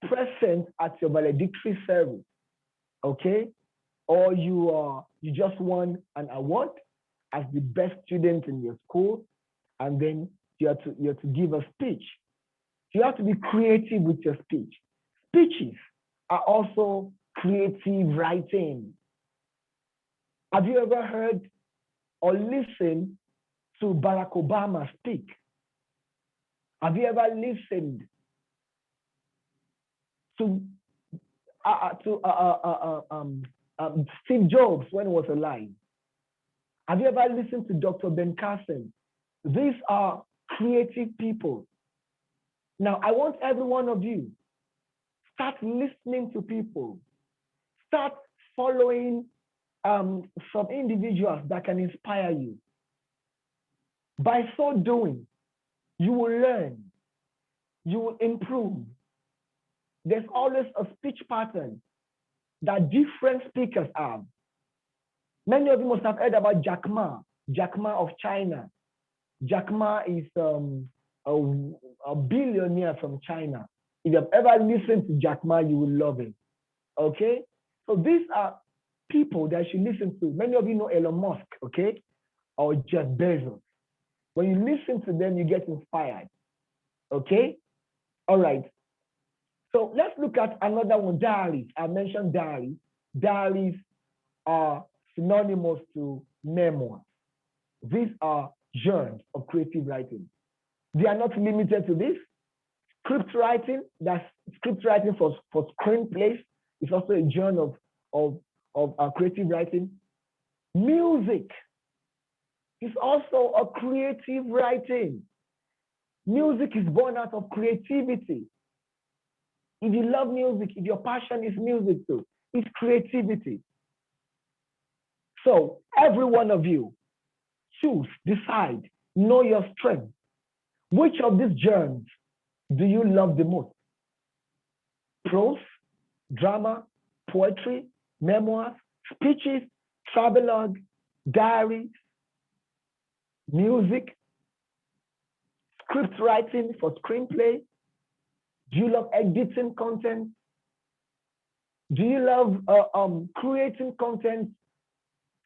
S1: present at your valedictory service. Okay? Or you just won an award as the best student in your school, and then you have to give a speech. You have to be creative with your speech. Speeches are also creative writing. Have you ever heard or listened to Barack Obama speak? Have you ever listened to Steve Jobs when he was alive? Have you ever listened to Dr. Ben Carson? These are creative people. Now, I want every one of you, start listening to people. Start following some individuals that can inspire you. By so doing, you will learn. You will improve. There's always a speech pattern that different speakers have. Many of you must have heard about Jack Ma of China. Jack Ma is a billionaire from China. If you've ever listened to Jack Ma, you will love him. Okay? So these are people that you should listen to. Many of you know Elon Musk, okay? Or Jeff Bezos. When you listen to them, you get inspired. Okay? All right. So let's look at another one, diaries. I mentioned diaries. Diaries are synonymous to memoirs. These are genres of creative writing. They are not limited to this. Script writing, that's script writing for screenplays, It's also a genre of creative writing. Music is also a creative writing. Music is born out of creativity. If you love music, if your passion is music too, it's creativity. So every one of you, choose, decide, know your strength. Which of these genres do you love the most? Prose, drama, poetry, memoirs, speeches, travelogue, diaries, music, script writing for screenplay? Do you love editing content? Do you love creating content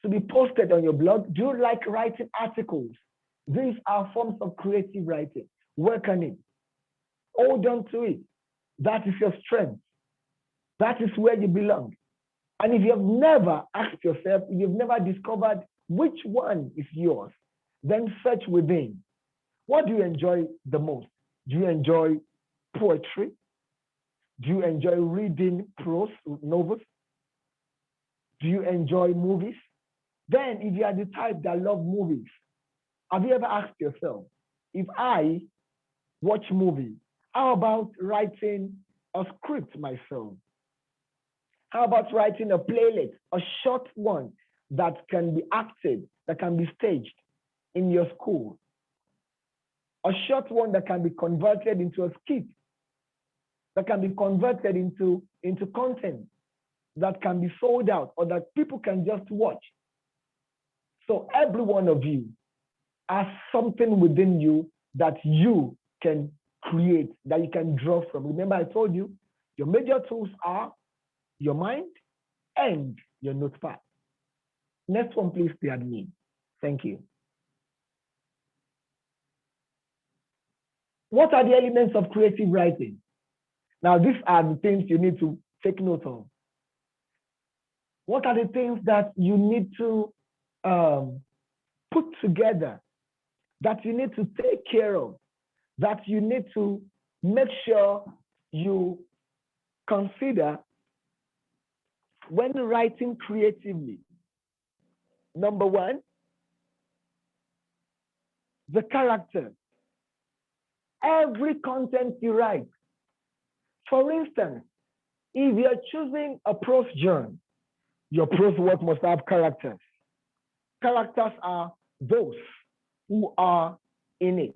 S1: to be posted on your blog? Do you like writing articles? These are forms of creative writing. Work on it. Hold on to it. That is your strength. That is where you belong. And if you have never asked yourself, if you've never discovered which one is yours, then search within. What do you enjoy the most? Do you enjoy poetry? Do you enjoy reading prose novels? Do you enjoy movies? Then, if you are the type that love movies, have you ever asked yourself, if I watch movies, how about writing a script myself? How about writing a playlist, a short one that can be acted, that can be staged in your school? A short one that can be converted into a skit, that can be converted into content, that can be sold out or that people can just watch. So every one of you has something within you that you can create, that you can draw from. Remember, I told you, your major tools are your mind and your notepad. Next one, please, the admin. Thank you. What are the elements of creative writing? Now, these are the things you need to take note of. What are the things that you need to put together, that you need to take care of, that you need to make sure you consider when writing creatively? Number one, the character. Every content you write. For instance, if you're choosing a prose genre, your prose work must have characters. Characters are those who are in it.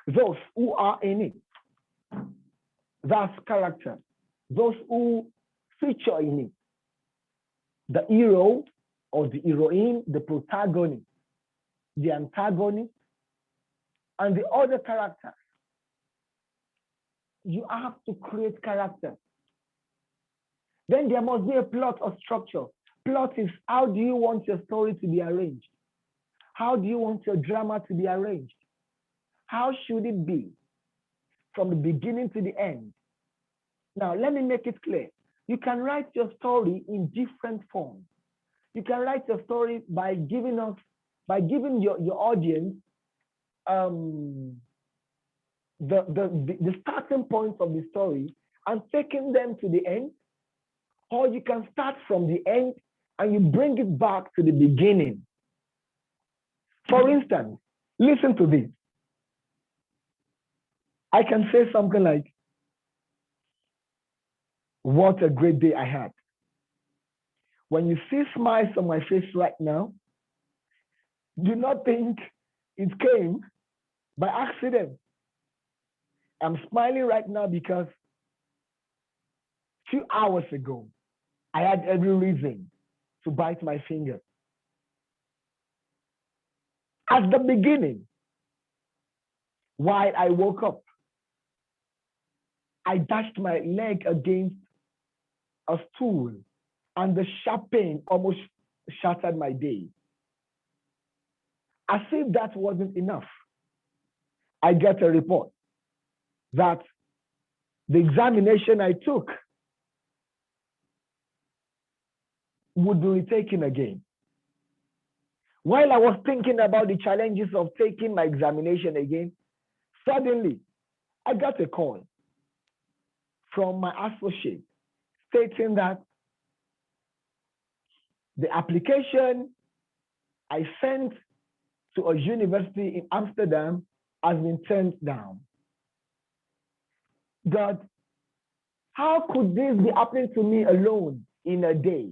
S1: Those who are in it. That's character. Those who feature in it. The hero or the heroine, the protagonist, the antagonist, and the other characters. You have to create character. Then there must be a plot or structure. Plot is, how do you want your story to be arranged? How do you want your drama to be arranged? How should it be from the beginning to the end? Now, let me make it clear. You can write your story in different forms. You can write your story by giving your audience the starting point of the story and taking them to the end, or you can start from the end and you bring it back to the beginning. For instance, listen to this. I can say something like, what a great day I had. When you see smiles on my face right now, do not think it came by accident. I'm smiling right now because 2 hours ago, I had every reason to bite my finger. At the beginning, while I woke up, I dashed my leg against a stool and the sharp pain almost shattered my day. As if that wasn't enough, I get a report that the examination I took would be retaken again. While I was thinking about the challenges of taking my examination again, suddenly I got a call from my associate stating that the application I sent to a university in Amsterdam has been turned down. God, how could this be happening to me alone in a day?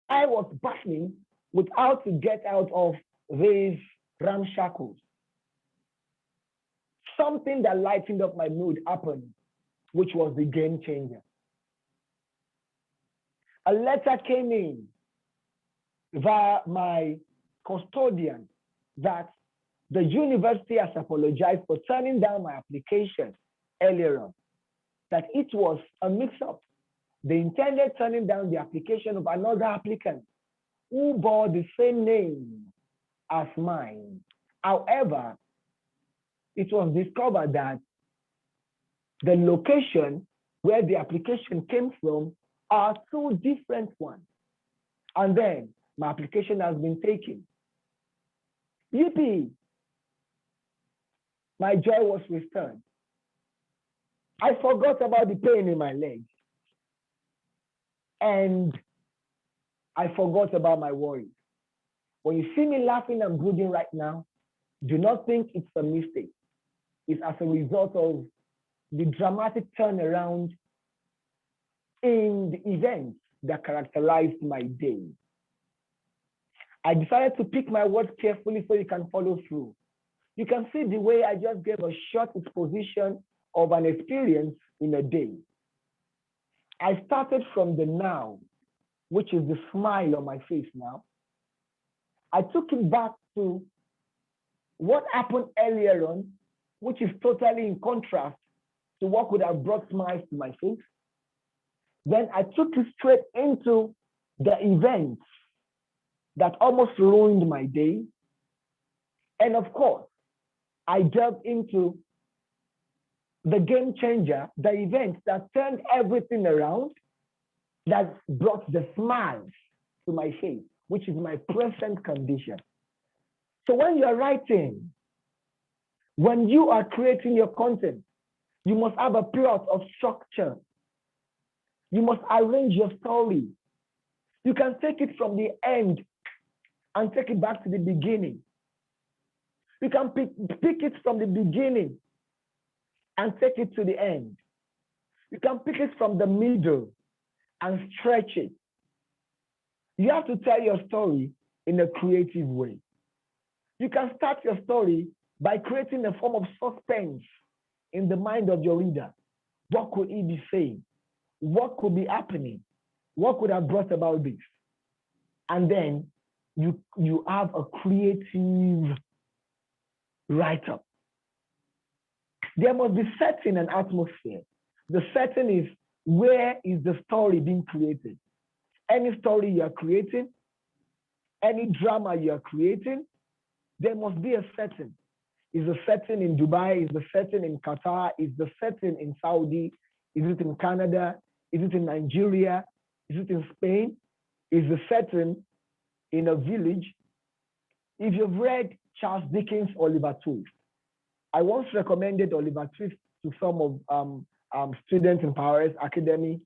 S1: I was battling with how to get out of these ramshackles. Something that lightened up my mood happened, which was the game changer. A letter came in via my custodian that the university has apologized for turning down my application earlier on, that it was a mix-up. They intended turning down the application of another applicant who bore the same name as mine. However, it was discovered that the location where the application came from are two different ones. And then my application has been taken. Yippee! My joy was restored. I forgot about the pain in my legs. And I forgot about my worries. When you see me laughing and brooding right now, do not think it's a mistake. It's as a result of the dramatic turnaround in the events that characterized my day. I decided to pick my words carefully so you can follow through. You can see the way I just gave a short exposition of an experience in a day. I started from the now, which is the smile on my face now. I took it back to what happened earlier on, which is totally in contrast to what could have brought smiles to my face. Then I took it straight into the events that almost ruined my day. And of course, I delved into the game changer, the event that turned everything around, that brought the smiles to my face, which is my present condition. So when you're writing, when you are creating your content, you must have a plot of structure. You must arrange your story. You can take it from the end and take it back to the beginning. You can pick it from the beginning and take it to the end. You can pick it from the middle and stretch it. You have to tell your story in a creative way. You can start your story by creating a form of suspense in the mind of your reader. What could he be saying? What could be happening? What could have brought about this? And then you have a creative write-up. There must be setting and atmosphere. The setting is, where is the story being created? Any story you are creating, any drama you are creating, there must be a setting. Is the setting in Dubai? Is the setting in Qatar? Is the setting in Saudi? Is it in Canada? Is it in Nigeria? Is it in Spain? Is the setting in a village? If you've read Charles Dickens' Oliver Twist, I once recommended Oliver Twist to some of students in PowerX Academy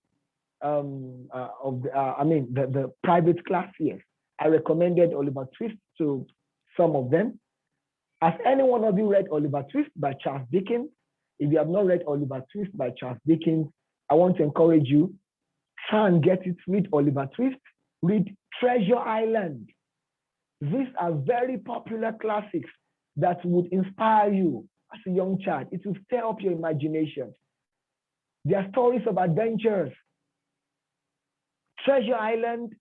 S1: the private class. Yes, I recommended Oliver Twist to some of them. Has any one of you read Oliver Twist by Charles Dickens? If you have not read Oliver Twist by Charles Dickens, I want to encourage you, try and get it, read Oliver Twist, read Treasure Island. These are very popular classics that would inspire you as a young child. It will stir up your imagination. They are stories of adventures. Treasure Island,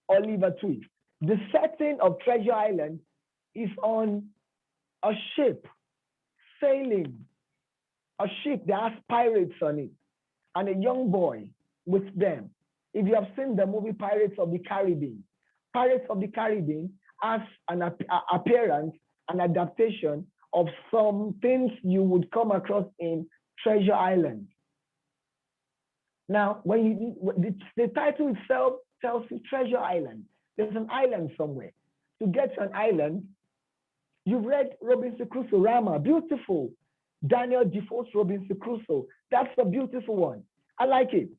S1: Oliver Twist. The setting of Treasure Island is on a ship sailing, a ship that has pirates on it, and a young boy with them. If you have seen the movie Pirates of the Caribbean has an appearance, an adaptation of some things you would come across in Treasure Island. Now, when the title itself tells you Treasure Island, there's an island somewhere. To get to an island, you've read Robinson Crusoe, Rama, beautiful. Daniel Defoe's Robinson Crusoe. That's a beautiful one. I like it.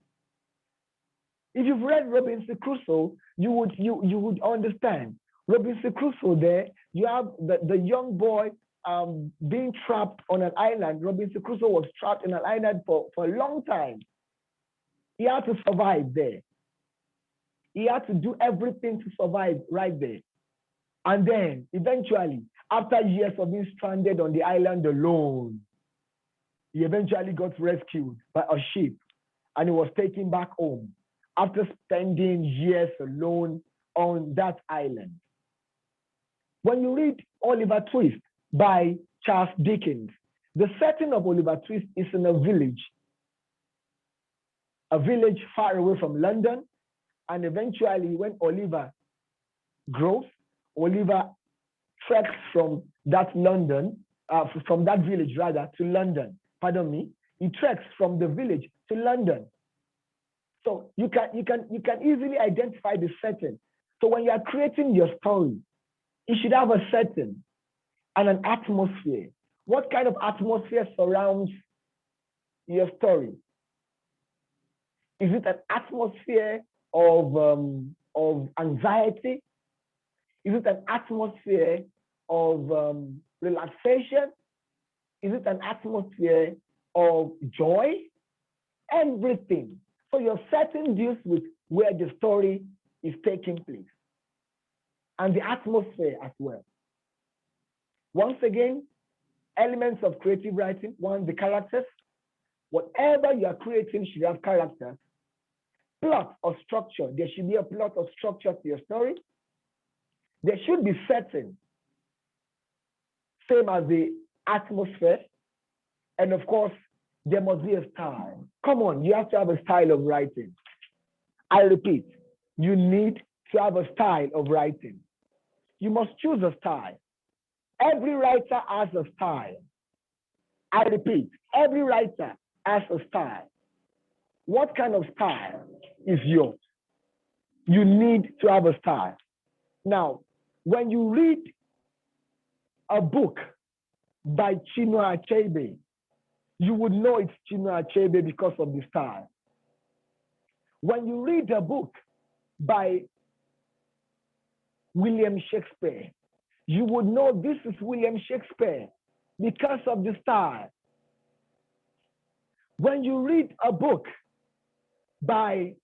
S1: If you've read Robinson Crusoe, you would understand. Robinson Crusoe there, you have the young boy being trapped on an island. Robinson Crusoe was trapped in an island for a long time. He had to survive there. He had to do everything to survive right there. And then eventually, after years of being stranded on the island alone, he eventually got rescued by a ship and he was taken back home after spending years alone on that island. When you read Oliver Twist by Charles Dickens, the setting of Oliver Twist is in a village far away from London. And eventually, when Oliver grows, Oliver treks from that village rather to London. Pardon me. He treks from the village to London. So you can easily identify the setting. So when you are creating your story, it should have a setting and an atmosphere. What kind of atmosphere surrounds your story? Is it an atmosphere of anxiety? Is it an atmosphere of relaxation? Is it an atmosphere of joy? Everything. So your setting deals with where the story is taking place and the atmosphere as well. Once again, elements of creative writing. One, the characters. Whatever you are creating should have characters. Plot or structure. There should be a plot or structure to your story. There should be setting. Same as the atmosphere. And of course, there must be a style. Come on, you have to have a style of writing. I repeat, you need to have a style of writing. You must choose a style. Every writer has a style. I repeat, every writer has a style. What kind of style is yours? You need to have a style. Now, when you read a book by Chinua Achebe, you would know it's Chinua Achebe because of the style. When you read a book by William Shakespeare, you would know this is William Shakespeare because of the style. When you read a book by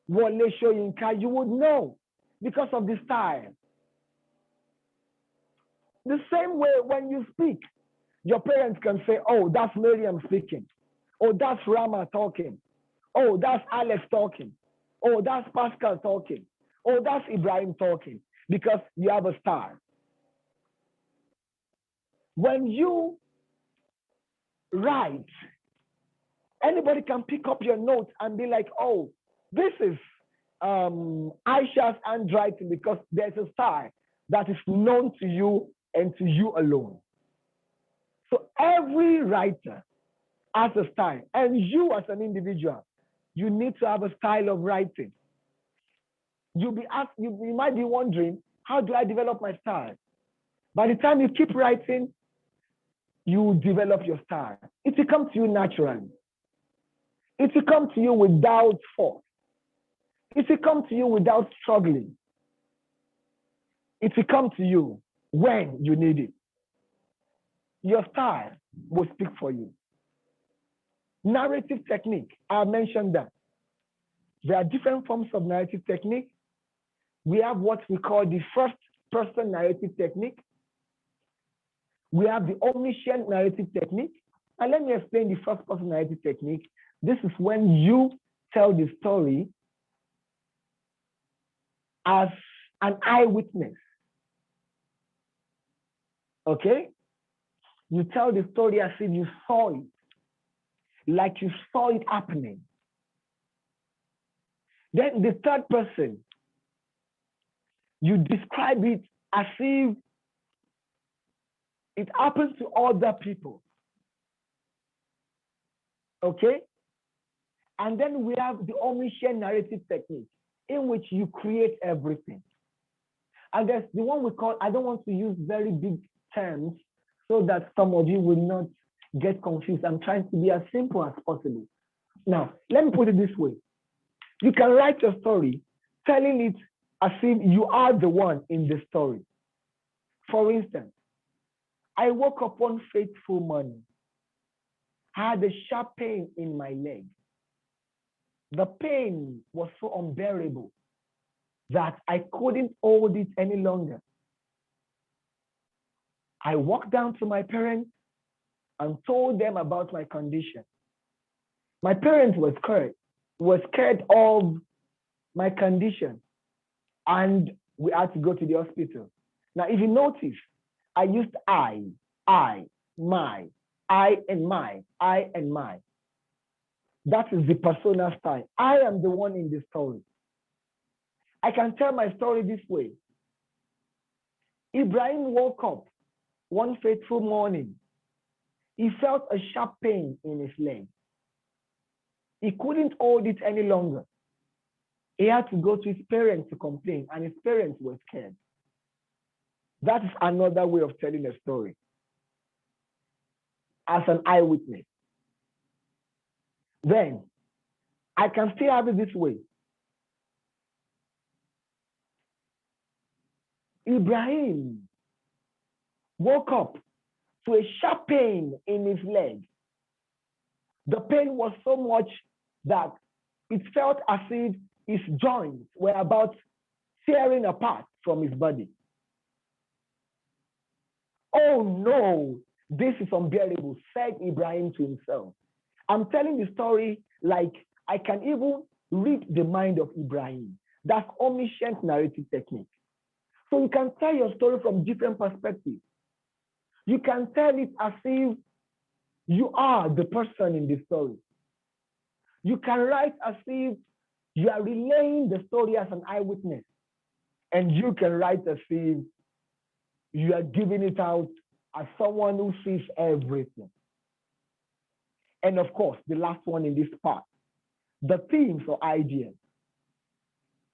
S1: Wole Soyinka, you would know because of the style. The same way when you speak, your parents can say, oh, that's Miriam speaking. Oh, that's Rama talking. Oh, that's Alex talking. Oh, that's Pascal talking. Oh, that's Ibrahim talking. Because you have a style. When you write, anybody can pick up your notes and be like, oh, this is Aisha's handwriting because there's a style that is known to you and to you alone. So every writer has a style. And you as an individual, you need to have a style of writing. You might be wondering, how do I develop my style? By the time you keep writing, you develop your style. It will come to you naturally. It will come to you without force. It will come to you without struggling. It will come to you when you need it. Your style will speak for you. Narrative technique, I mentioned that. There are different forms of narrative technique. We have what we call the first person narrative technique. We have the omniscient narrative technique. And let me explain the first person narrative technique. This is when you tell the story as an eyewitness. Okay? You tell the story as if you saw it, like you saw it happening. Then the third person, you describe it as if it happens to other people. Okay? And then we have the omniscient narrative technique, in which you create everything. And there's the one we call, I don't want to use very big terms so that some of you will not get confused. I'm trying to be as simple as possible. Now, let me put it this way. You can write your story telling it as if you are the one in the story. For instance, I woke up one fateful morning. I had a sharp pain in my leg. The pain was so unbearable that I couldn't hold it any longer. I walked down to my parents and told them about my condition. My parents were scared of my condition, and we had to go to the hospital. Now, if you notice, I used I, my, I and my, I and my. That is the persona style. I am the one in the story. I can tell my story this way. Ibrahim woke up one fateful morning. He felt a sharp pain in his leg. He couldn't hold it any longer. He had to go to his parents to complain, and his parents were scared. That is another way of telling a story as an eyewitness. Then, I can still have it this way. Ibrahim woke up to a sharp pain in his leg. The pain was so much that it felt as if his joints were about tearing apart from his body. Oh no, this is unbearable, said Ibrahim to himself. I'm telling the story like I can even read the mind of Ibrahim. That's omniscient narrative technique. So you can tell your story from different perspectives. You can tell it as if you are the person in the story. You can write as if you are relaying the story as an eyewitness. And you can write as if you are giving it out as someone who sees everything. And of course, the last one in this part, the themes or ideas.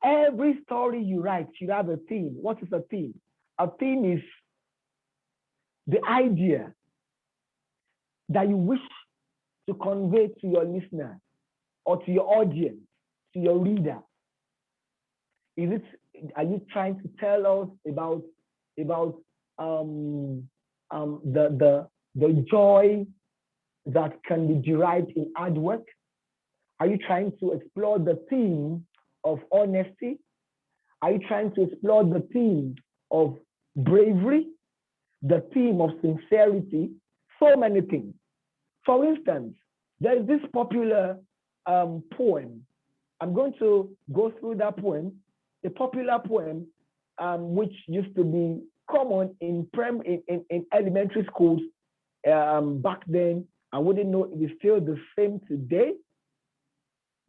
S1: Every story you write should have a theme. What is a theme? A theme is the idea that you wish to convey to your listener or to your audience, to your reader. Are you trying to tell us about the joy that can be derived in hard work? Are you trying to explore the theme of honesty? Are you trying to explore the theme of bravery, the theme of sincerity? So many things. For instance, there is this popular poem. I'm going to go through that poem, a popular poem which used to be common in elementary schools back then. I wouldn't know it is still the same today.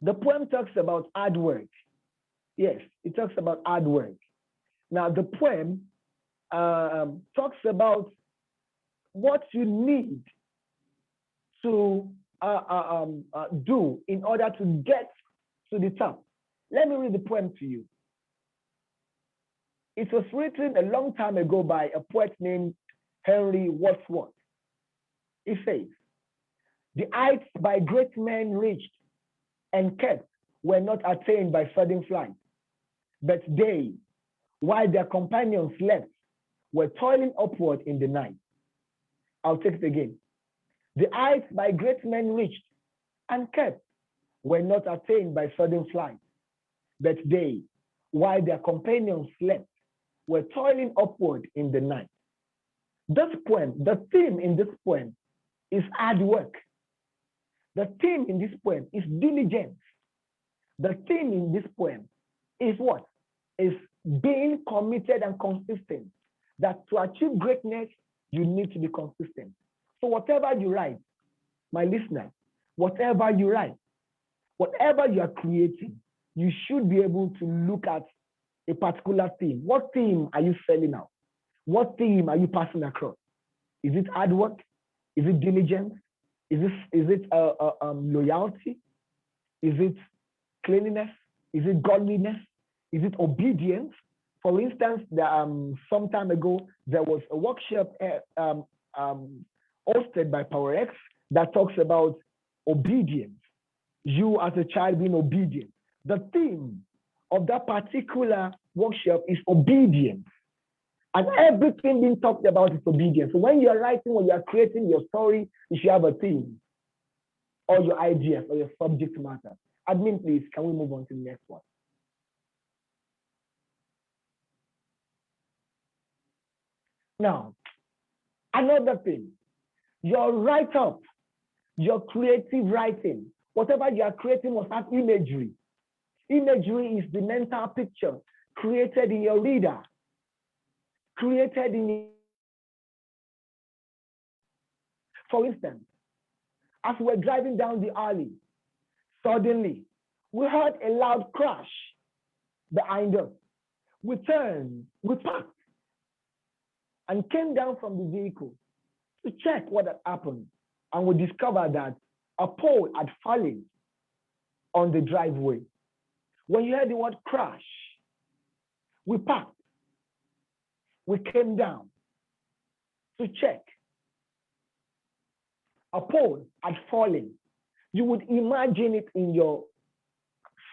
S1: The poem talks about hard work. Yes, it talks about hard work. Now, the poem talks about what you need to do in order to get to the top. Let me read the poem to you. It was written a long time ago by a poet named Henry Wadsworth. He says, "The heights by great men reached and kept were not attained by sudden flight, but they, while their companions slept, were toiling upward in the night." I'll take it again. "The heights by great men reached and kept were not attained by sudden flight, but they, while their companions slept, were toiling upward in the night." This poem, the theme in this poem is hard work. The theme in this poem is diligence. The theme in this poem is what? Is being committed and consistent. That to achieve greatness, you need to be consistent. So whatever you write, my listener, whatever you write, whatever you are creating, you should be able to look at a particular theme. What theme are you selling out? What theme are you passing across? Is it hard work? Is it diligence? Is it loyalty? Is it cleanliness? Is it godliness? Is it obedience? For instance, some time ago, there was a workshop hosted by PowerX that talks about obedience. You as a child being obedient. The theme of that particular workshop is obedience. And everything being talked about is obedience. So when you're writing or you're creating your story, you should have a theme or your ideas or your subject matter. Admin, please, can we move on to the next one? Now, another thing, your write-up, your creative writing, whatever you are creating must have imagery. Imagery is the mental picture created in your reader, created in. For instance, as we're driving down the alley, suddenly we heard a loud crash behind us. We turned, we parked, and came down from the vehicle to check what had happened. And we discovered that a pole had fallen on the driveway. When you heard the word crash, we parked, we came down to check. A pole had fallen. You would imagine it in your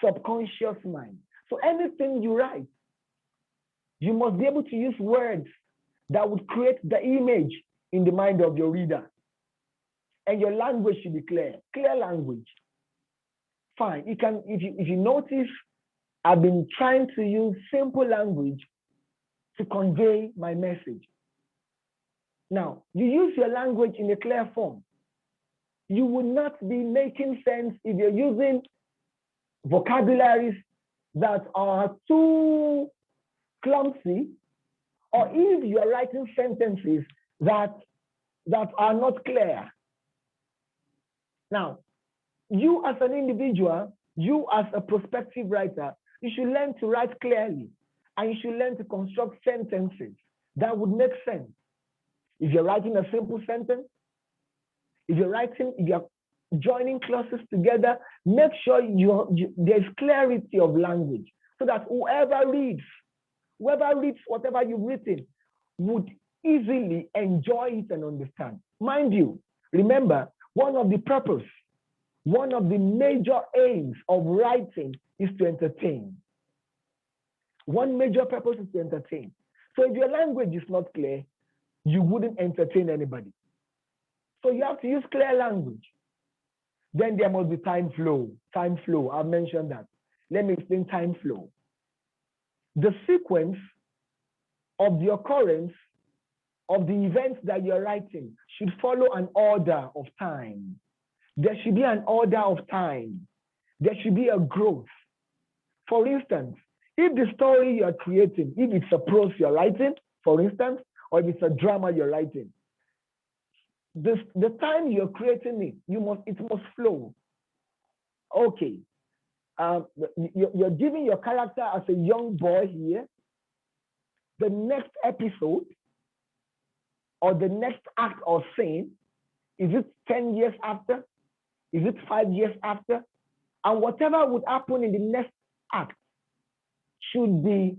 S1: subconscious mind. So anything you write, you must be able to use words that would create the image in the mind of your reader. And your language should be clear language. Fine. You can, if you notice, I've been trying to use simple language to convey my message. Now, you use your language in a clear form. You would not be making sense if you're using vocabularies that are too clumsy, or if you're writing sentences that are not clear. Now, you as an individual, you as a prospective writer, you should learn to write clearly, and you should learn to construct sentences that would make sense. If you're writing a simple sentence, if you're joining clauses together, make sure there's clarity of language so that whoever reads whatever you've written would easily enjoy it and understand. Mind you, remember, one of the major aims of writing is to entertain. One major purpose is to entertain. So if your language is not clear, you wouldn't entertain anybody. So you have to use clear language. Then there must be time flow. Time flow, I've mentioned that. Let me explain time flow. The sequence of the occurrence of the events that you're writing should follow an order of time. There should be an order of time. There should be a growth. For instance, if the story you're creating, if it's a prose you're writing, for instance, or if it's a drama you're writing, the time you're creating it must flow. Okay. You're giving your character as a young boy here. The next episode or the next act or scene, is it 10 years after? Is it 5 years after? And whatever would happen in the next act should be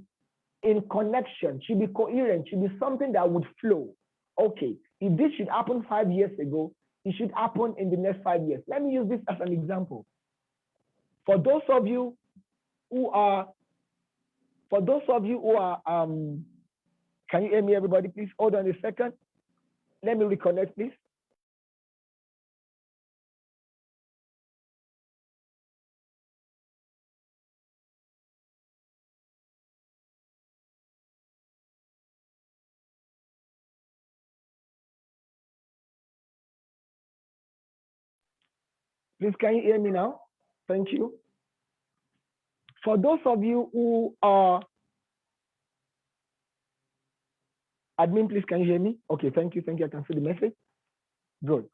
S1: in connection, should be coherent, should be something that would flow. Okay, if this should happen 5 years ago, it should happen in the next 5 years. Let me use this as an example. For those of you who are, can you hear me, everybody? Please hold on a second. Let me reconnect, please. Please, can you hear me now? Thank you. For those of you who are, admin, please, can you hear me? Okay, thank you, I can see the message. Good.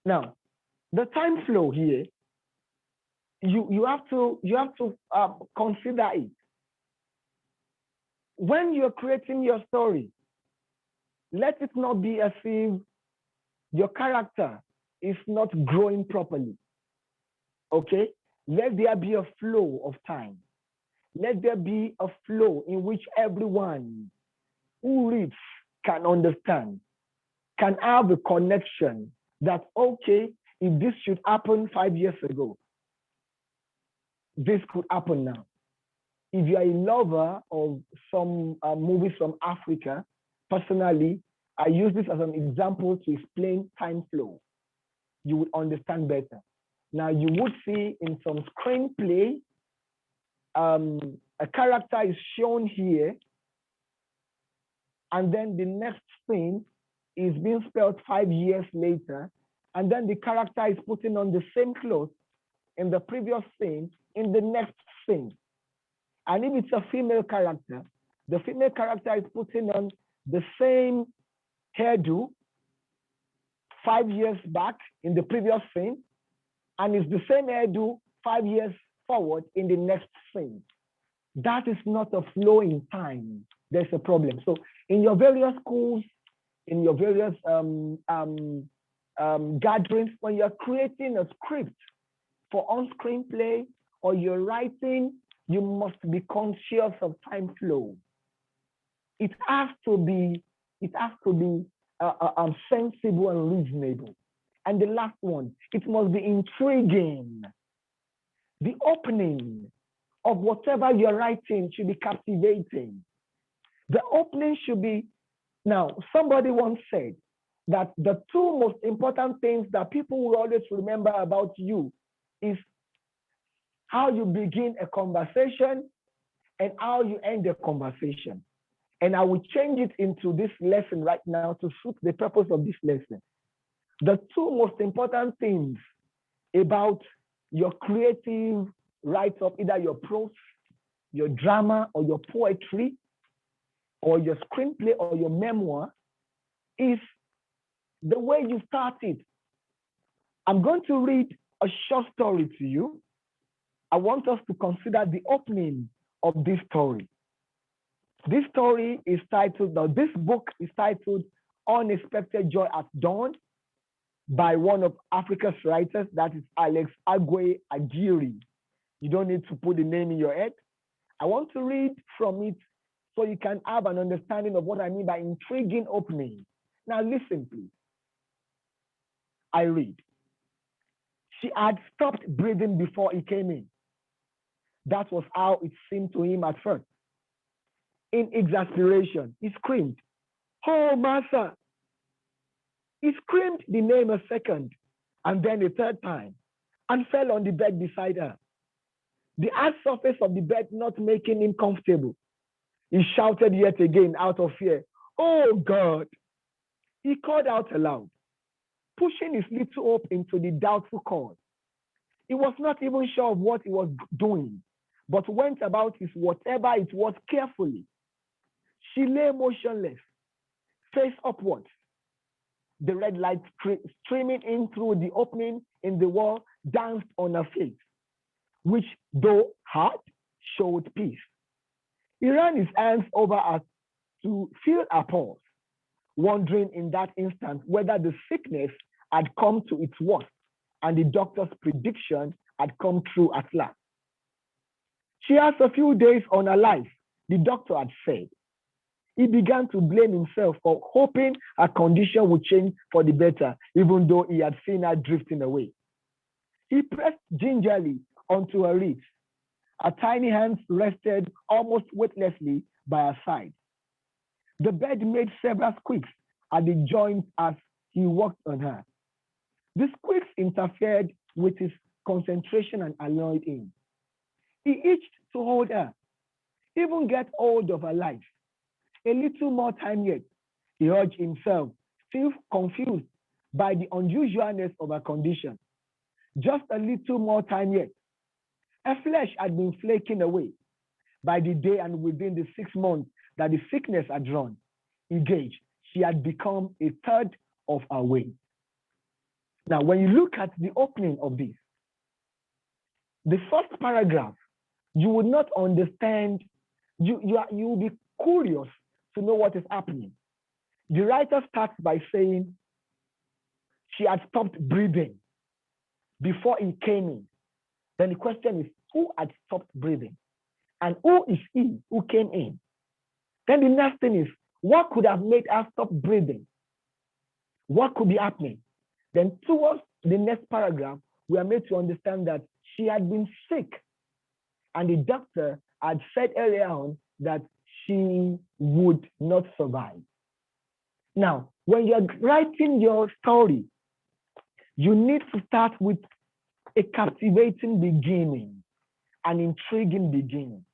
S1: Now, the time flow here, you have to consider it. When you're creating your story, let it not be as if your character is not growing properly. Okay? Let there be a flow of time. Let there be a flow in which everyone who reads can understand, can have a connection that, okay, if this should happen 5 years ago, this could happen now. If you are a lover of some movies from Africa, personally, I use this as an example to explain time flow. You would understand better. Now, you would see in some screenplay, a character is shown here, and then the next scene is being spelled 5 years later, and then the character is putting on the same clothes in the previous scene in the next scene. And if it's a female character, the female character is putting on the same hairdo 5 years back in the previous scene, and it's the same hairdo 5 years forward in the next scene. That is not a flow in time. There's a problem. So in your various schools, in your various gatherings, when you're creating a script for on-screen play or you're writing, you must be conscious of time flow. It has to be sensible and reasonable. And the last one, it must be intriguing. The opening of whatever you're writing should be captivating. The opening should be, now, somebody once said that the two most important things that people will always remember about you is how you begin a conversation and how you end a conversation. And I will change it into this lesson right now to suit the purpose of this lesson. The two most important things about your creative write-up, either your prose, your drama, or your poetry, or your screenplay, or your memoir, is the way you start it. I'm going to read a short story to you. I want us to consider the opening of this story. This story is titled, now this book is titled Unexpected Joy at Dawn by one of Africa's writers, that is Alex Agwe Agiri. You don't need to put the name in your head. I want to read from it so you can have an understanding of what I mean by intriguing opening. Now listen, please. I read. She had stopped breathing before he came in. That was how it seemed to him at first. In exasperation, he screamed, "Oh, Master!" He screamed the name a second, and then a third time, and fell on the bed beside her. The hard surface of the bed not making him comfortable. He shouted yet again out of fear, "Oh, God!" He called out aloud, pushing his little hope into the doubtful cause. He was not even sure of what he was doing, but went about his whatever it was carefully. She lay motionless, face upwards. The red light streaming in through the opening in the wall danced on her face, which, though hard, showed peace. He ran his hands over her to feel her pulse, wondering in that instant whether the sickness had come to its worst and the doctor's prediction had come true at last. She has a few days on her life, the doctor had said. He began to blame himself for hoping her condition would change for the better, even though he had seen her drifting away. He pressed gingerly onto her wrist. Her tiny hands rested almost weightlessly by her side. The bed made several squeaks at the joints as he walked on her. The squeaks interfered with his concentration and annoyed him. He itched to hold her, even get hold of her life. A little more time yet, he urged himself, still confused by the unusualness of her condition. Just a little more time yet. Her flesh had been flaking away. By the day and within the 6 months that the sickness had run, he gauged she had become a third of her weight. Now, when you look at the opening of this, the first paragraph, you would not understand, you will be curious to know what is happening. The writer starts by saying she had stopped breathing before he came in. Then the question is, who had stopped breathing? And who is he who came in? Then the next thing is, what could have made her stop breathing? what could be happening? Then towards the next paragraph, we are made to understand that she had been sick, and the doctor had said earlier on that she would not survive. Now, when you're writing your story, you need to start with a captivating beginning, an intriguing beginning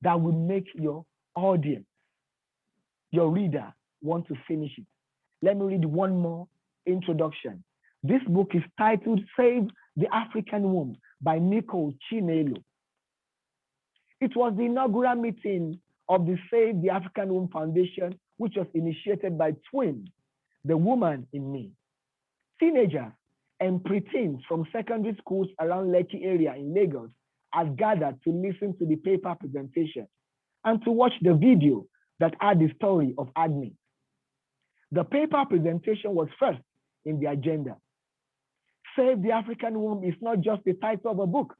S1: that will make your audience, your reader, want to finish it. Let me read one more introduction. This book is titled Save the African Womb by Nicole Chinelo. It was the inaugural meeting of the Save the African Womb Foundation, which was initiated by Twin, the woman in me. Teenagers and preteens from secondary schools around Lekki area in Lagos had gathered to listen to the paper presentation and to watch the video that had the story of Agnes. The paper presentation was first in the agenda. Save the African Womb is not just the title of a book,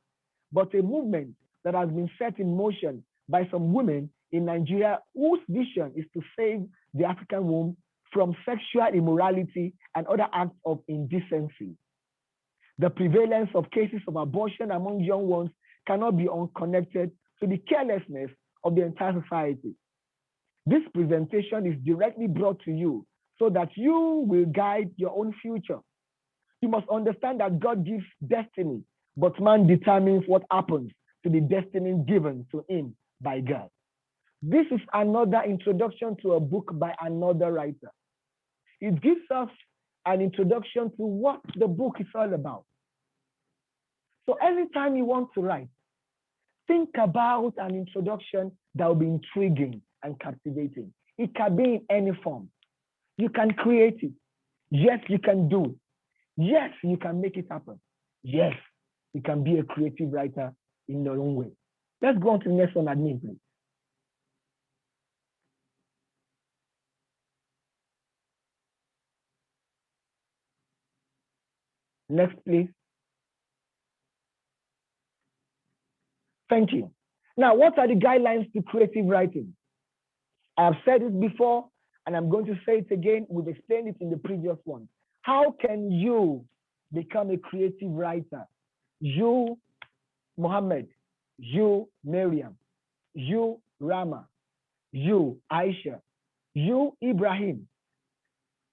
S1: but a movement that has been set in motion by some women in Nigeria whose vision is to save the African womb from sexual immorality and other acts of indecency. The prevalence of cases of abortion among young ones cannot be unconnected to the carelessness of the entire society. This presentation is directly brought to you so that you will guide your own future. You must understand that God gives destiny, but man determines what happens to the destiny given to him by God. This is another introduction to a book by another writer. It gives us an introduction to what the book is all about. So anytime you want to write, think about an introduction that will be intriguing and captivating. It can be in any form. You can create it. Yes, you can do it. Yes, you can make it happen. Yes, you can be a creative writer in your own way. Let's go on to the next one, admin, please. Next, please. Thank you. Now, what are the guidelines to creative writing? I have said it before, and I'm going to say it again. We've explained it in the previous one. How can you become a creative writer? You, Mohammed, you, Miriam, you, Rama, you, Aisha, you, Ibrahim,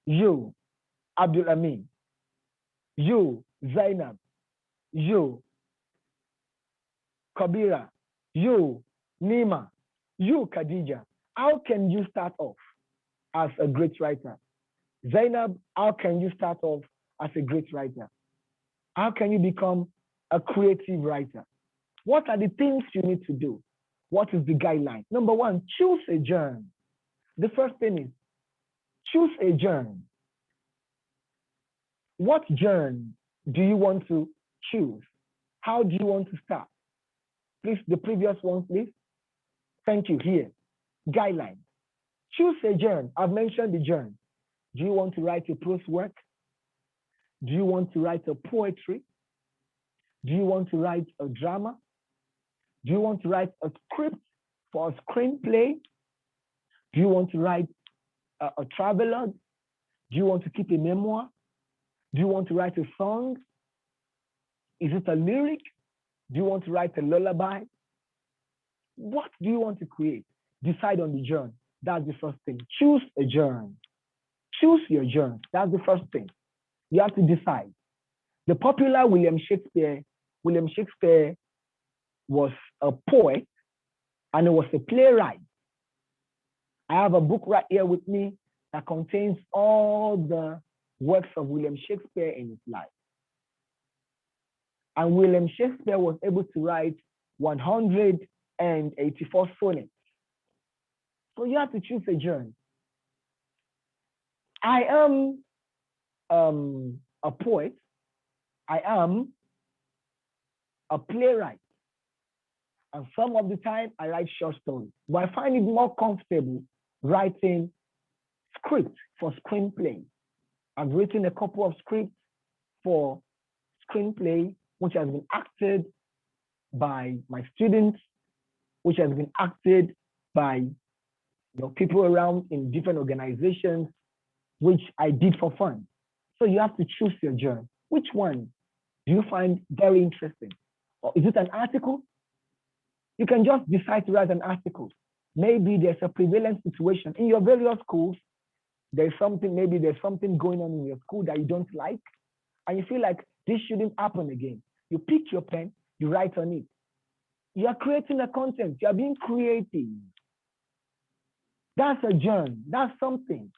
S1: you, Abdul Amin, you, Zainab, you, Kabira, you, Nima, you, Khadija. How can you start off as a great writer? Zainab, how can you start off as a great writer? How can you become a creative writer? What are the things you need to do? What is the guideline? Number one, choose a genre. The first thing is choose a genre. What genre do you want to choose? How do you want to start? Please, the previous one, please. Thank you. Here, guideline. Choose a genre. I've mentioned the genre. Do you want to write a prose work? Do you want to write a poetry? Do you want to write a drama? Do you want to write a script for a screenplay? Do you want to write a travelogue? Do you want to keep a memoir? Do you want to write a song? Is it a lyric? Do you want to write a lullaby? What do you want to create? Decide on the genre. That's the first thing. Choose a genre. Choose your genre. That's the first thing. You have to decide. The popular William Shakespeare was a poet and he was a playwright. I have a book right here with me that contains all the works of William Shakespeare in his life. And William Shakespeare was able to write 184 sonnets. So you have to choose a genre. I am a poet. I am a playwright. And some of the time I write short stories. But I find it more comfortable writing scripts for screenplay. I've written a couple of scripts for screenplay, which has been acted by my students, which has been acted by people around in different organizations, which I did for fun. So you have to choose your genre. Which one do you find very interesting? Or is it an article? You can just decide to write an article. Maybe there's a prevalent situation in your various schools. Maybe there's something going on in your school that you don't like, and you feel like this shouldn't happen again. You pick your pen, you write on it. You are creating a content. You are being creative. That's a journey. That's something.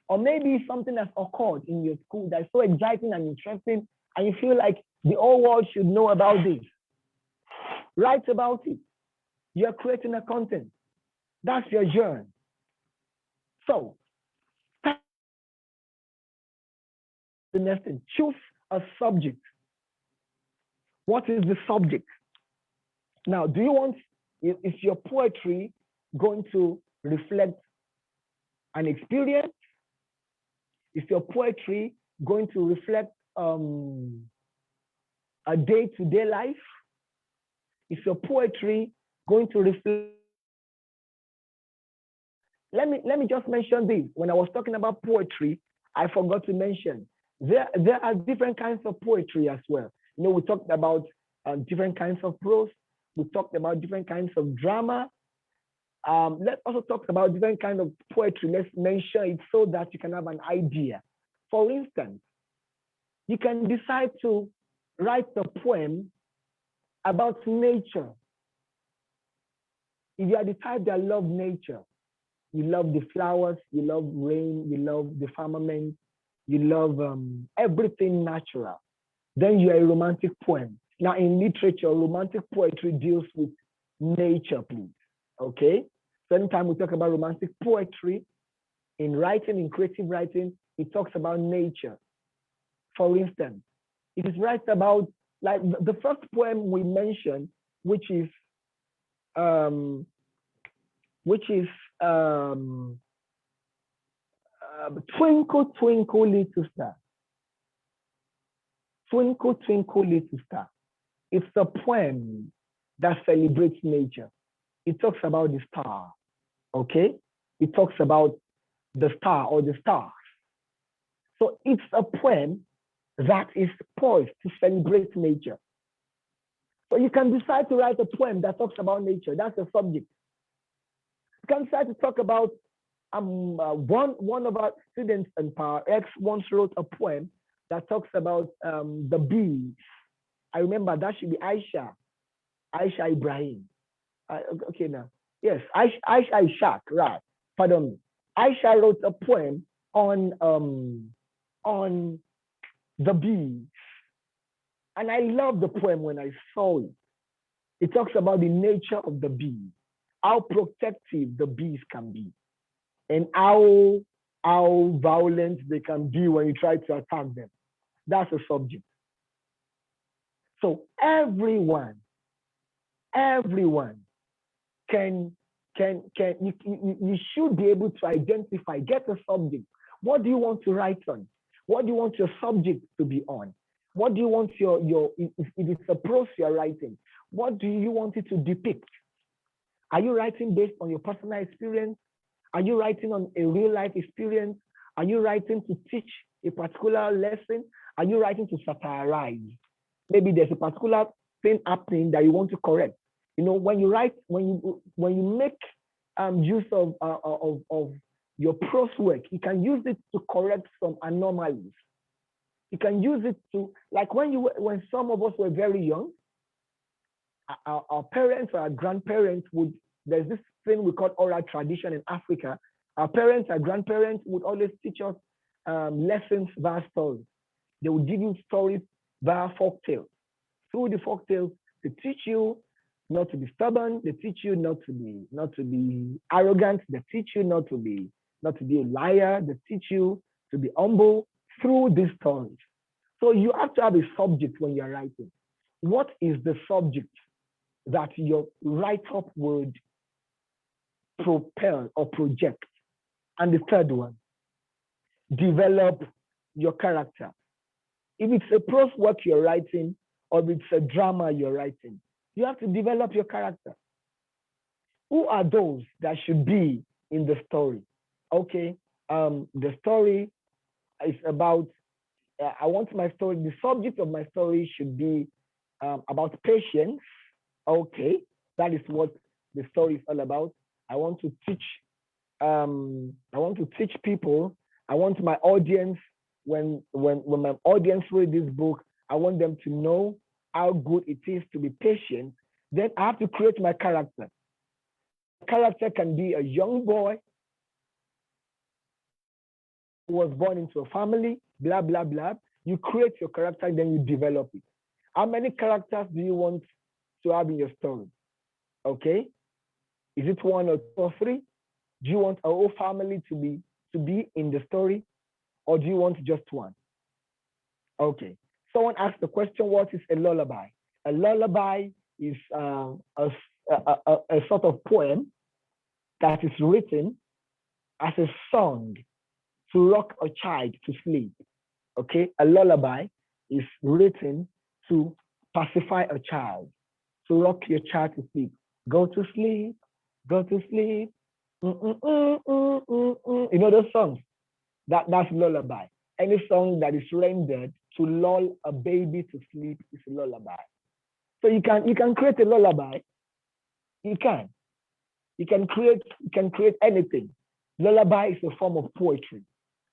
S1: Or maybe something that's occurred in your school that's so exciting and interesting, and you feel like the whole world should know about this. Write about it. You're creating a content. That's your journey. So, the next thing, choose a subject. What is the subject? Now, is your poetry going to reflect an experience? Is your poetry going to reflect a day-to-day life? Is your poetry going to reflect? Let me just mention this. When I was talking about poetry, I forgot to mention there are different kinds of poetry as well. We talked about different kinds of prose. We talked about different kinds of drama. Let's also talk about different kinds of poetry. Let's mention it so that you can have an idea. For instance, you can decide to write a poem about nature. If you are the type that love nature, you love the flowers, you love rain, you love the firmament, you love everything natural, then you are a romantic poem. Now, in literature, romantic poetry deals with nature, please. Okay? So anytime we talk about romantic poetry, in writing, in creative writing, it talks about nature. For instance, it is right about, like the first poem we mentioned, which is Twinkle, Twinkle, Little Star. Twinkle, Twinkle, Little Star. It's a poem that celebrates nature. It talks about the star, okay? It talks about the star or the stars. So it's a poem that is poised to celebrate nature. So you can decide to write a poem that talks about nature. That's the subject. You can decide to talk about one of our students in PowerX once wrote a poem that talks about the bees. I remember that should be Aisha Ibrahim. Okay, now. Yes, Aisha Ishak, right. Pardon me. Aisha wrote a poem on the bees. And I love the poem when I saw it. It talks about the nature of the bee, how protective the bees can be, and how violent they can be when you try to attack them. That's a subject. So everyone can you should be able to identify, get a subject. What do you want to write on? What do you want your subject to be on? What do you want if it's a prose you're writing, what do you want it to depict? Are you writing based on your personal experience? Are you writing on a real life experience? Are you writing to teach a particular lesson? Are you writing to satirize? Maybe there's a particular thing happening that you want to correct. When you write, when you make use of your prose work, you can use it to correct some anomalies. You can use it to, like when some of us were very young, our parents or our grandparents there's this thing we call oral tradition in Africa. Our parents, our grandparents would always teach us lessons via stories. They would give you stories via folk tales. Through the folk tales, they teach you not to be stubborn. They teach you not to be arrogant. They teach you not to be a liar. They teach you to be humble through these stories. So you have to have a subject when you're writing. What is the subject that your write-up would propel or project? And the third one, develop your character. If it's a prose work you're writing or if it's a drama you're writing, you have to develop your character. Who are those that should be in the story? Okay, the story It's about, I want my story, the subject of my story should be about patience. Okay, that is what the story is all about. I want to teach, I want to teach people. I want my audience, when my audience read this book, I want them to know how good it is to be patient. Then I have to create my character. Character can be a young boy who was born into a family, blah, blah, blah. You create your character, then you develop it. How many characters do you want to have in your story? Okay. Is it one or two or three? Do you want a whole family to be in the story, or do you want just one? Okay. Someone asked the question, what is a lullaby? A lullaby is a sort of poem that is written as a song to rock a child to sleep. Okay, a lullaby is written to pacify a child, to rock your child to sleep. Go to sleep, go to sleep. You know those songs? That's lullaby. Any song that is rendered to lull a baby to sleep is a lullaby. So you can create a lullaby. You can. You can create anything. Lullaby is a form of poetry.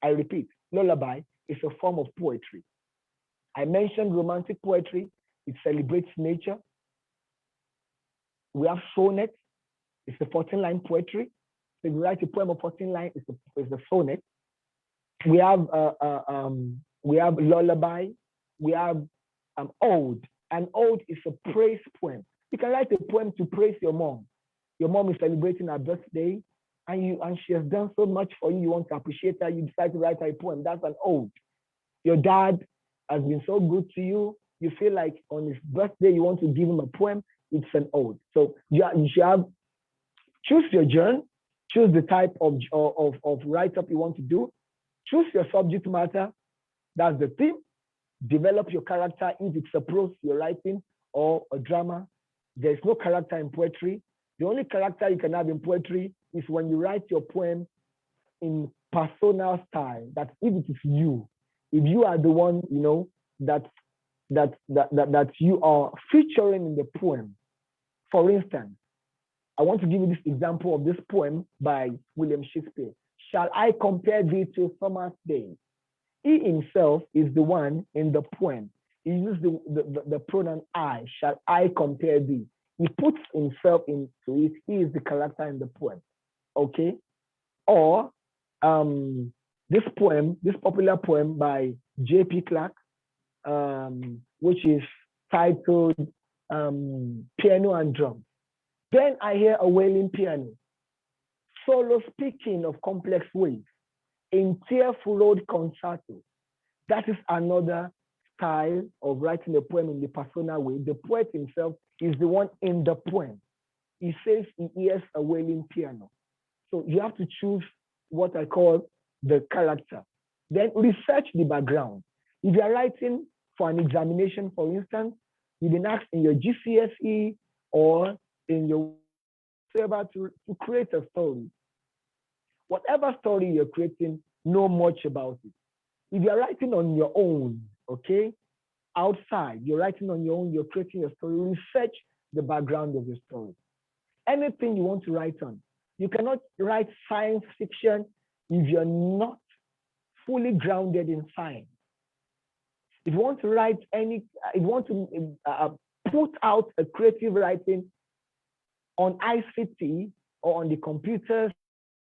S1: I repeat, lullaby is a form of poetry. I mentioned romantic poetry. It celebrates nature. We have sonnet. It's a 14-line poetry. So if you write a poem of 14 lines, it's a sonnet. We have lullaby. We have ode. An ode is a praise poem. You can write a poem to praise your mom. Your mom is celebrating her birthday, and she has done so much for you. You want to appreciate her. You decide to write her a poem. That's an ode. Your dad has been so good to you. You feel like on his birthday you want to give him a poem. It's an ode. So you should have, choose your genre, choose the type of write-up you want to do, choose your subject matter. That's the theme. Develop your character. If it's a prose you're writing or a drama, there's no character in poetry. The only character you can have in poetry is when you write your poem in personal style. That if it is you, if you are the one, that you are featuring in the poem. For instance, I want to give you this example of this poem by William Shakespeare. Shall I compare thee to summer's day? He himself is the one in the poem. He uses the pronoun I. Shall I compare thee? He puts himself into it. He is the character in the poem. Okay? Or this popular poem by J.P. Clark, which is titled Piano and Drum. Then I hear a wailing piano, solo speaking of complex ways, in tear-furrowed concerto. That is another style of writing a poem in the personal way. The poet himself is the one in the poem. He says he hears a wailing piano. So you have to choose what I call the character. Then research the background. If you are writing for an examination, for instance, you've been asked in your GCSE or in your to create a story. Whatever story you're creating, know much about it. If you're writing on your own, okay, outside, you're writing on your own, you're creating your story, research the background of your story. Anything you want to write on. You cannot write science fiction if you're not fully grounded in science. If you want to write if you want to put out a creative writing on ICT or on the computers,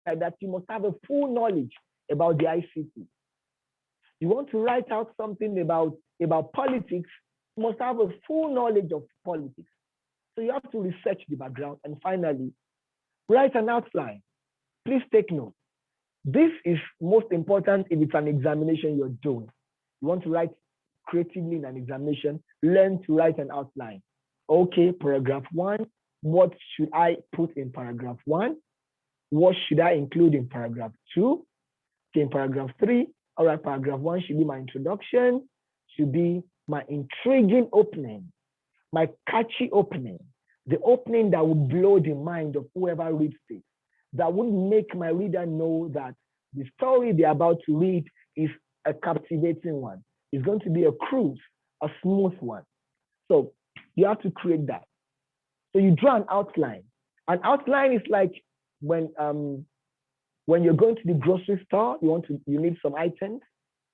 S1: that you must have a full knowledge about the ICT. You want to write out something about politics, you must have a full knowledge of politics. So you have to research the background. And finally, write an outline. Please take note. This is most important if it's an examination you're doing. You want to write creatively in an examination, learn to write an outline. Okay, paragraph 1, what should I put in paragraph 1? What should I include in paragraph 2? Okay, in paragraph 3, all right, paragraph 1 should be my introduction, should be my intriguing opening, my catchy opening, the opening that will blow the mind of whoever reads it, that would make my reader know that the story they're about to read is a captivating one. It's going to be a cruise, a smooth one. So you have to create that. So you draw an outline. An outline is like when you're going to the grocery store, you need some items,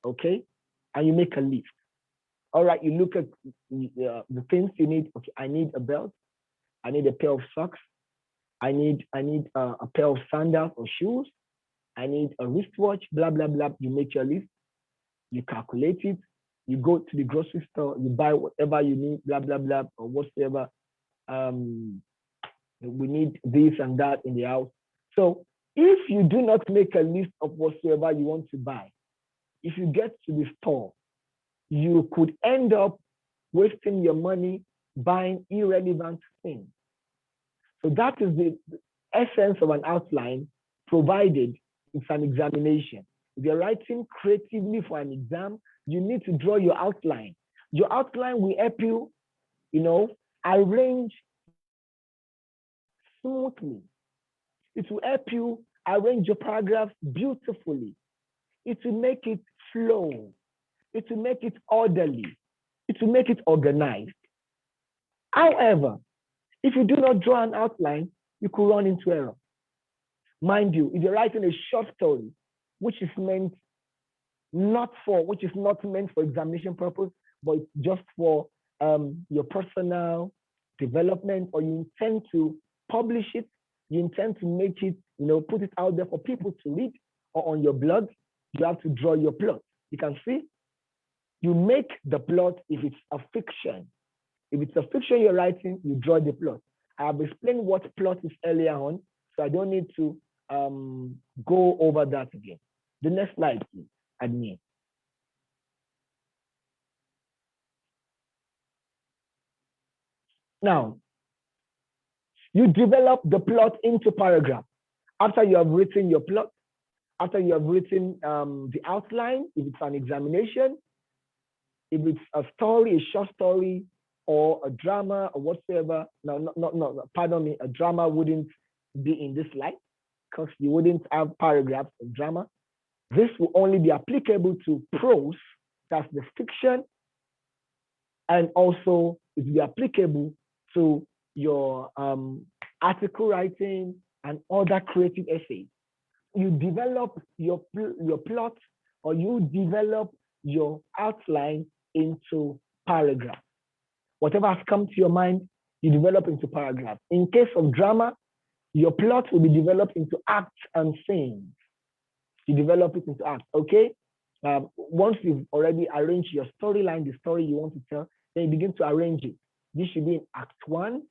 S1: okay, and you make a list. All right, you look at the things you need. Okay, I need a belt. I need a pair of socks. I need a pair of sandals or shoes. I need a wristwatch. Blah blah blah. You make your list. You calculate it. You go to the grocery store. You buy whatever you need. Blah blah blah or whatever. We need this and that in the house. So if you do not make a list of whatsoever you want to buy, if you get to the store, you could end up wasting your money buying irrelevant things. So that is the essence of an outline, provided it's an examination. If you're writing creatively for an exam, you need to draw your outline. Your outline will help you, arrange smoothly. It will help you arrange your paragraphs beautifully. It will make it flow. It will make it orderly. It will make it organized. However, if you do not draw an outline, you could run into error. Mind you, if you're writing a short story, which is not meant for examination purpose, but it's just for your personal development, or you intend to publish it, you intend to make it, put it out there for people to read, or on your blog, you have to draw your plot. You can see, you make the plot if it's a fiction. If it's a fiction you're writing, you draw the plot. I have explained what plot is earlier on, so I don't need to go over that again. The next slide, please, admin. Now, you develop the plot into paragraphs. After you have written your plot, after you have written the outline, if it's an examination, if it's a story, a short story, or a drama, or whatsoever. No, pardon me, a drama wouldn't be in this slide because you wouldn't have paragraphs of drama. This will only be applicable to prose, that's the fiction, and also it will be applicable to your article writing and other creative essays. You develop your plot, or you develop your outline into paragraphs. Whatever has come to your mind, you develop into paragraphs. In case of drama, your plot will be developed into acts and scenes. You develop it into acts, okay? Once you've already arranged your storyline, the story you want to tell, then you begin to arrange it. This should be in Act 1.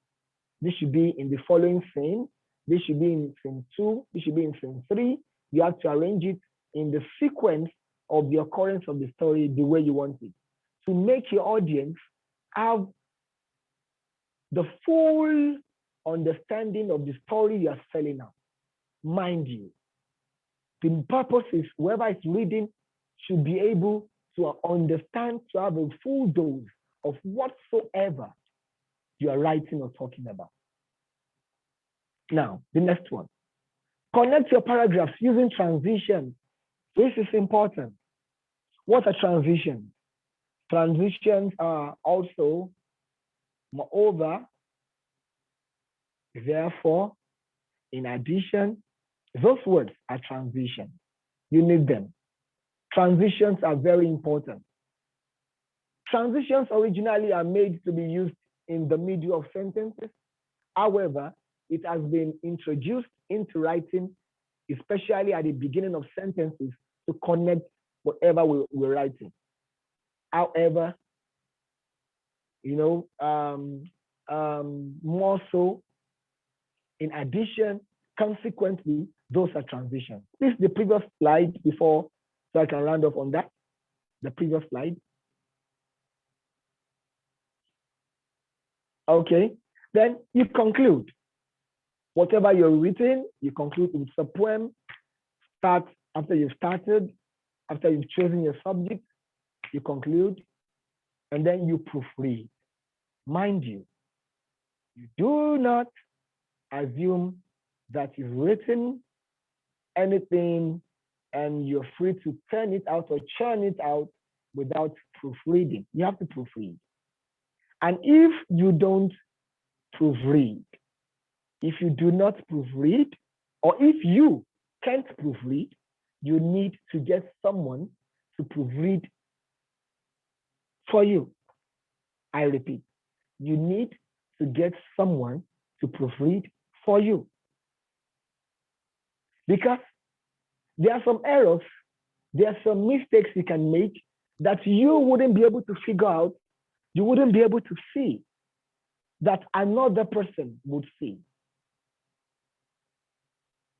S1: This should be in the following scene. This should be in scene 2. This should be in scene 3. You have to arrange it in the sequence of the occurrence of the story the way you want it, to make your audience have the full understanding of the story you are selling out. Mind you, the purpose is whoever is reading should be able to understand, to have a full dose of whatsoever you are writing or talking about. Now, the next one. Connect your paragraphs using transitions. This is important. What are transitions? Transitions are also, moreover, therefore, in addition, those words are transitions. You need them. Transitions are very important. Transitions originally are made to be used in the middle of sentences. However, it has been introduced into writing, especially at the beginning of sentences, to connect whatever we're writing. However, more so, in addition, consequently, those are transitions. This is the previous slide before, so I can round off on that. The previous slide. Okay, then you conclude. Whatever you're written, you conclude with a poem. Start after you've started, after you've chosen your subject, you conclude, and then you proofread. Mind you, you do not assume that you've written anything and you're free to turn it out or churn it out without proofreading. You have to proofread. And if you don't proofread, if you do not proofread, or if you can't proofread, you need to get someone to proofread for you. I repeat, you need to get someone to proofread for you. Because there are some errors, there are some mistakes you can make that you wouldn't be able to figure out, you wouldn't be able to see, that another person would see.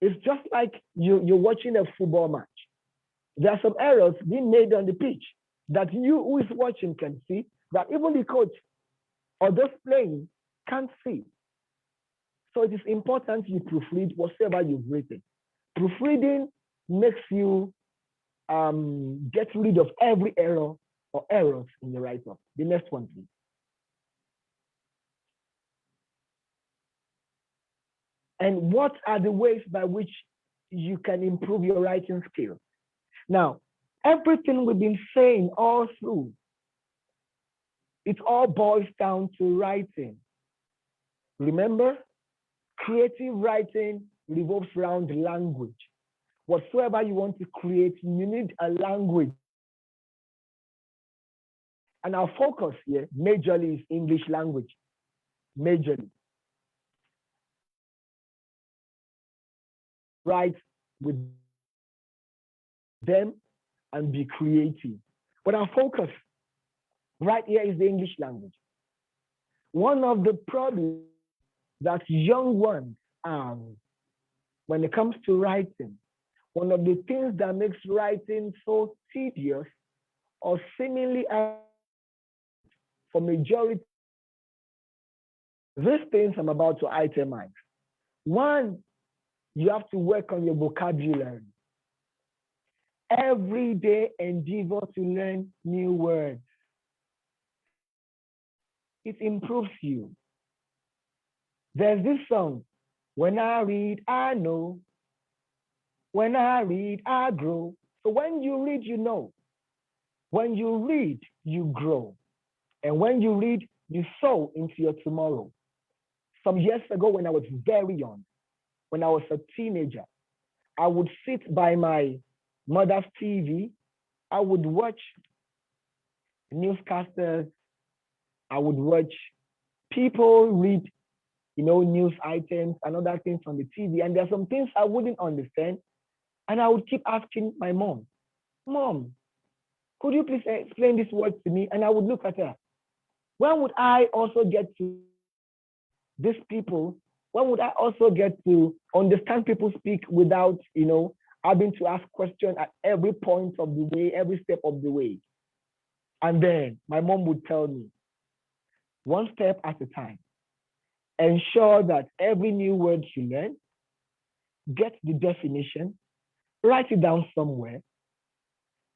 S1: It's just like you're watching a football match. There are some errors being made on the pitch that you who is watching can see, that even the coach or those playing can't see. So it is important you proofread whatever you've written. Proofreading makes you get rid of every error or errors in the write-up. The next one, please. And what are the ways by which you can improve your writing skills? Now, everything we've been saying all through, it all boils down to writing. Remember, creative writing revolves around language. Whatsoever you want to create, you need a language. And our focus here majorly is English language, majorly. Write with them and be creative. But our focus right here is the English language. One of the problems that young ones have when it comes to writing, one of the things that makes writing so tedious or seemingly for majority, these things I'm about to itemize. One, you have to work on your vocabulary. Every day, endeavor to learn new words. It improves you. There's this song, when I read, I know. When I read, I grow. So when you read, you know. When you read, you grow. And when you read, you sow into your tomorrow. Some years ago, when I was very young, when I was a teenager, I would sit by my mother's TV. I would watch newscasters. I would watch people read, news items and other things on the TV. And there are some things I wouldn't understand. And I would keep asking my mom, could you please explain this word to me? And I would look at her. When would I also get to these people? When would I also get to understand people speak without, having to ask questions at every point of the way, every step of the way? And then my mom would tell me, one step at a time. Ensure that every new word you learn, get the definition, write it down somewhere,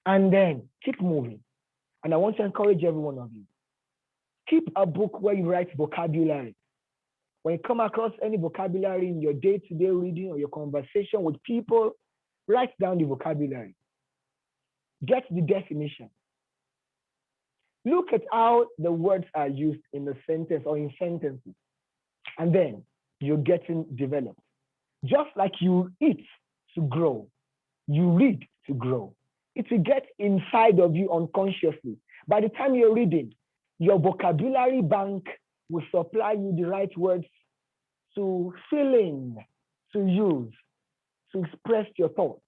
S1: and then keep moving. And I want to encourage every one of you. Keep a book where you write vocabulary. When you come across any vocabulary in your day-to-day reading or your conversation with people, write down the vocabulary. Get the definition. Look at how the words are used in a sentence or in sentences. And then you're getting developed. Just like you eat to grow, you read to grow. It will get inside of you unconsciously. By the time you're reading, your vocabulary bank will supply you the right words to fill in, to use, to express your thoughts.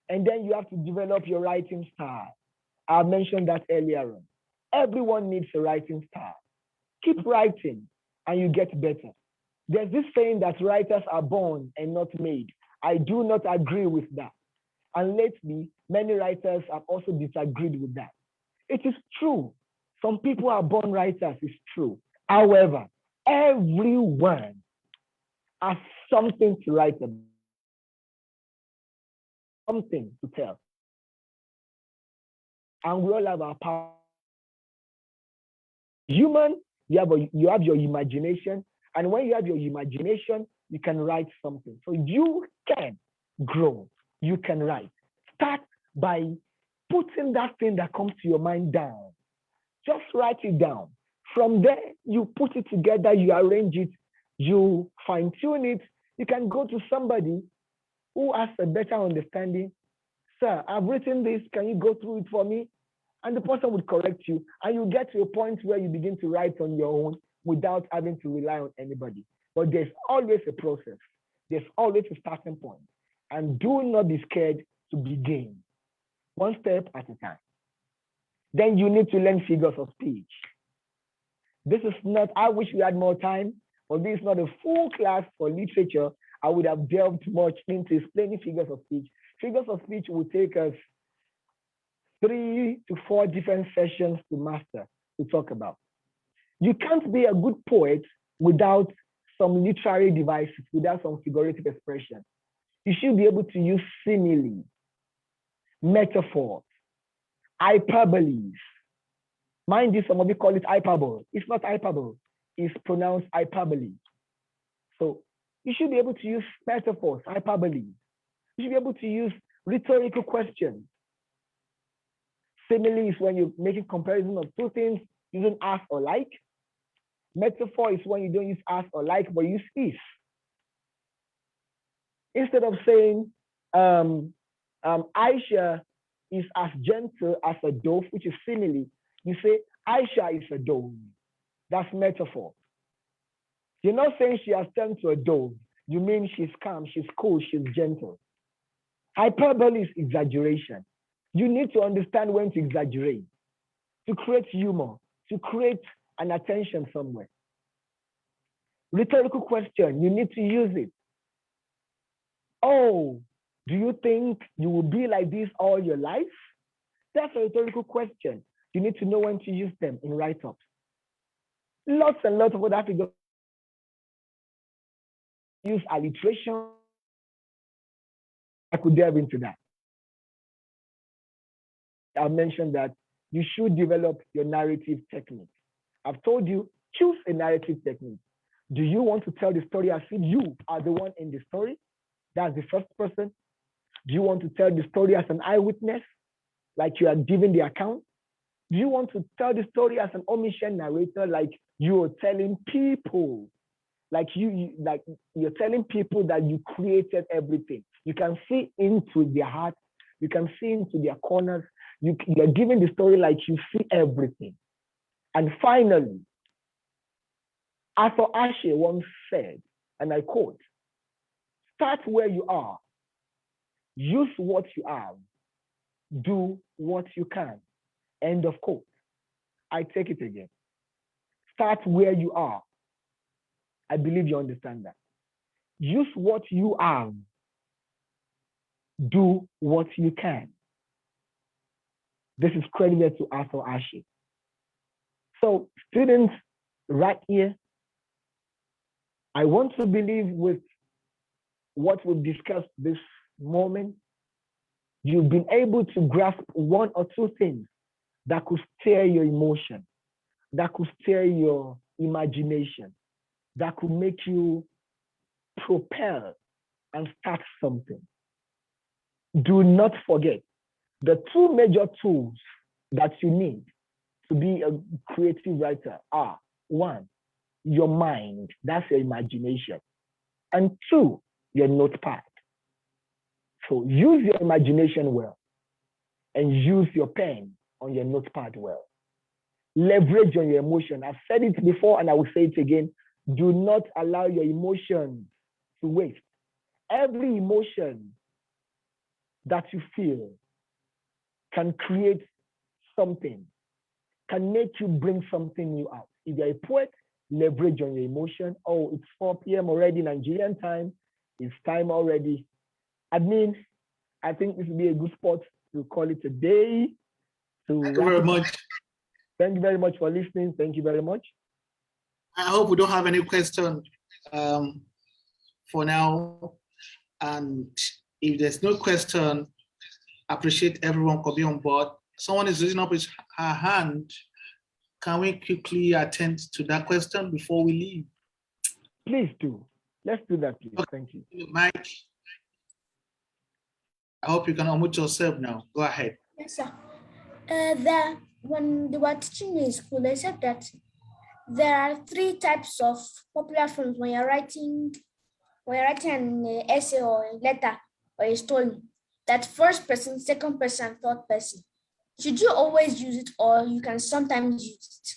S1: And then you have to develop your writing style. I mentioned that earlier on. Everyone needs a writing style. Keep writing and you get better. There's this saying that writers are born and not made. I do not agree with that. And lately, many writers have also disagreed with that. It is true. Some people are born writers, it's true. However, everyone has something to write about, something to tell. And we all have our power. Human, you have your imagination. And when you have your imagination, you can write something. So you can grow. You can write. Start by putting that thing that comes to your mind down. Just write it down. From there, you put it together, you arrange it, you fine tune it. You can go to somebody who has a better understanding. Sir, I've written this. Can you go through it for me? And the person would correct you. And you get to a point where you begin to write on your own without having to rely on anybody. But there's always a process. There's always a starting point. And do not be scared to begin. One step at a time. Then you need to learn figures of speech. This is not, I wish we had more time, but this is not a full class for literature. I would have delved much into explaining figures of speech. Figures of speech will take us 3 to 4 different sessions to master, to talk about. You can't be a good poet without some literary devices, without some figurative expression. You should be able to use simile, metaphors, hyperboles. Mind you, some of you call it hyperbole. It's not hyperbole. It's pronounced hyperbole. So you should be able to use metaphors, hyperbole. You should be able to use rhetorical questions. Simile is when you're making comparison of two things using as or like. Metaphor is when you don't use as or like, but use is. Instead of saying Aisha is as gentle as a dove, which is simile, you say Aisha is a dove. That's metaphor. You're not saying she has turned to a dove. You mean she's calm, she's cool, she's gentle. Hyperbole is exaggeration. You need to understand when to exaggerate, to create humor, to create an attention somewhere. Rhetorical question, you need to use it. Oh, do you think you will be like this all your life? That's a rhetorical question. You need to know when to use them in write-ups. Lots and lots of other figures. Use alliteration. I could delve into that. I mentioned that you should develop your narrative technique. I've told you, choose a narrative technique. Do you want to tell the story as if you are the one in the story? That's the first person. Do you want to tell the story as an eyewitness, like you are giving the account? Do you want to tell the story as an omniscient narrator, like you are telling people, like you're telling people that you created everything? You can see into their heart, you can see into their corners. You're giving the story like you see everything. And finally, Arthur Ashe once said, and I quote, "Start where you are, use what you have, do what you can." End of quote. I take it again. Start where you are. I believe you understand that. Use what you have, do what you can. This is credited to Arthur Ashe. So students, right here, I want to believe with what we've discussed this moment, you've been able to grasp one or two things that could stir your emotion, that could stir your imagination, that could make you propel and start something. Do not forget the two major tools that you need to be a creative writer are: one, your mind, that's your imagination, and two, your notepad. So use your imagination well and use your pen on your notepad well. Leverage on your emotion. I've said it before and I will say it again. Do not allow your emotions to waste. Every emotion that you feel can create something, can make you bring something new out. If you're a poet, leverage on your emotion. Oh, it's 4 p.m. already, Nigerian time. It's time already. Admin, I think this would be a good spot to call it a day.
S2: Thank you very much.
S1: Thank you very much for listening. Thank you very much.
S2: I hope we don't have any questions for now. And if there's no question, I appreciate everyone for being on board. Someone is raising up her hand. Can we quickly attend to that question before we leave?
S1: Please do. Let's do that, please.
S2: Okay.
S1: Thank you.
S2: Mike. I hope you can unmute yourself now. Go ahead.
S3: Yes, sir. When they were teaching me in school, they said that there are 3 types of popular films when you're writing an essay or a letter or a story. That first person, second person, third person. Should you always use it, or you can sometimes use it?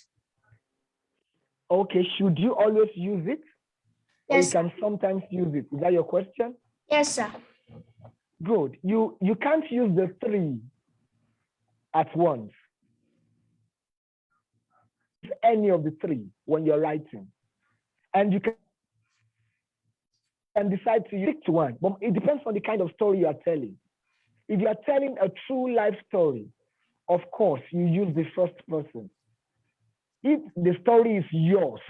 S1: Okay, should you always use it? Or
S3: Yes,
S1: you can sometimes use it? Is that your question?
S3: Yes, sir.
S1: Good. You can't use the 3 at once. Any of the 3 when you're writing. And you can decide to stick to one, but it depends on the kind of story you are telling. If you are telling a true life story, of course, you use the first person. If the story is yours,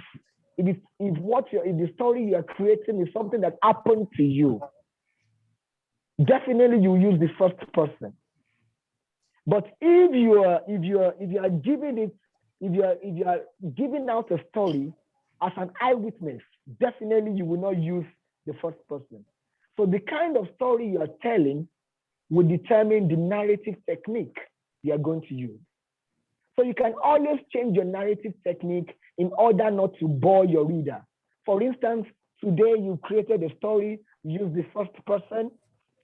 S1: if the story you are creating is something that happened to you, definitely you use the first person. But if you are giving out a story as an eyewitness, definitely you will not use the first person. So the kind of story you are telling will determine the narrative technique you are going to use. So you can always change your narrative technique in order not to bore your reader. For instance, today you created a story, use the first person.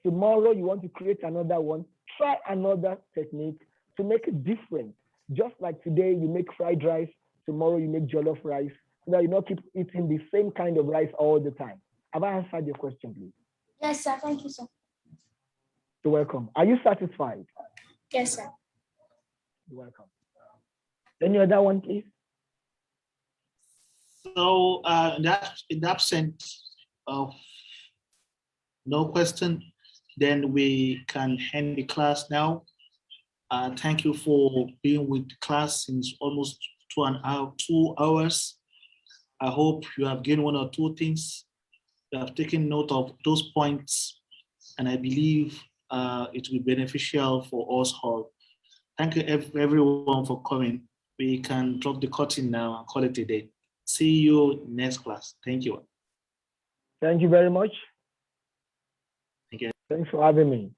S1: Tomorrow you want to create another one, try another technique to make it different. Just like today you make fried rice, tomorrow you make jollof rice. So that you not keep eating the same kind of rice all the time. Have I answered your question, please?
S3: Yes, sir. Thank you, sir.
S1: You're welcome. Are you satisfied?
S3: Yes, sir.
S1: You're welcome. Any other one, please?
S2: So in the absence of no question, then we can end the class now. Thank you for being with the class since almost 2 hours. I hope you have gained 1 or 2 things. You have taken note of those points, and I believe it will be beneficial for us all. Thank you everyone for coming. We can drop the curtain now and call it a day. See you next class. Thank you.
S1: Thank you very much.
S2: Thank you.
S1: Thanks for having me.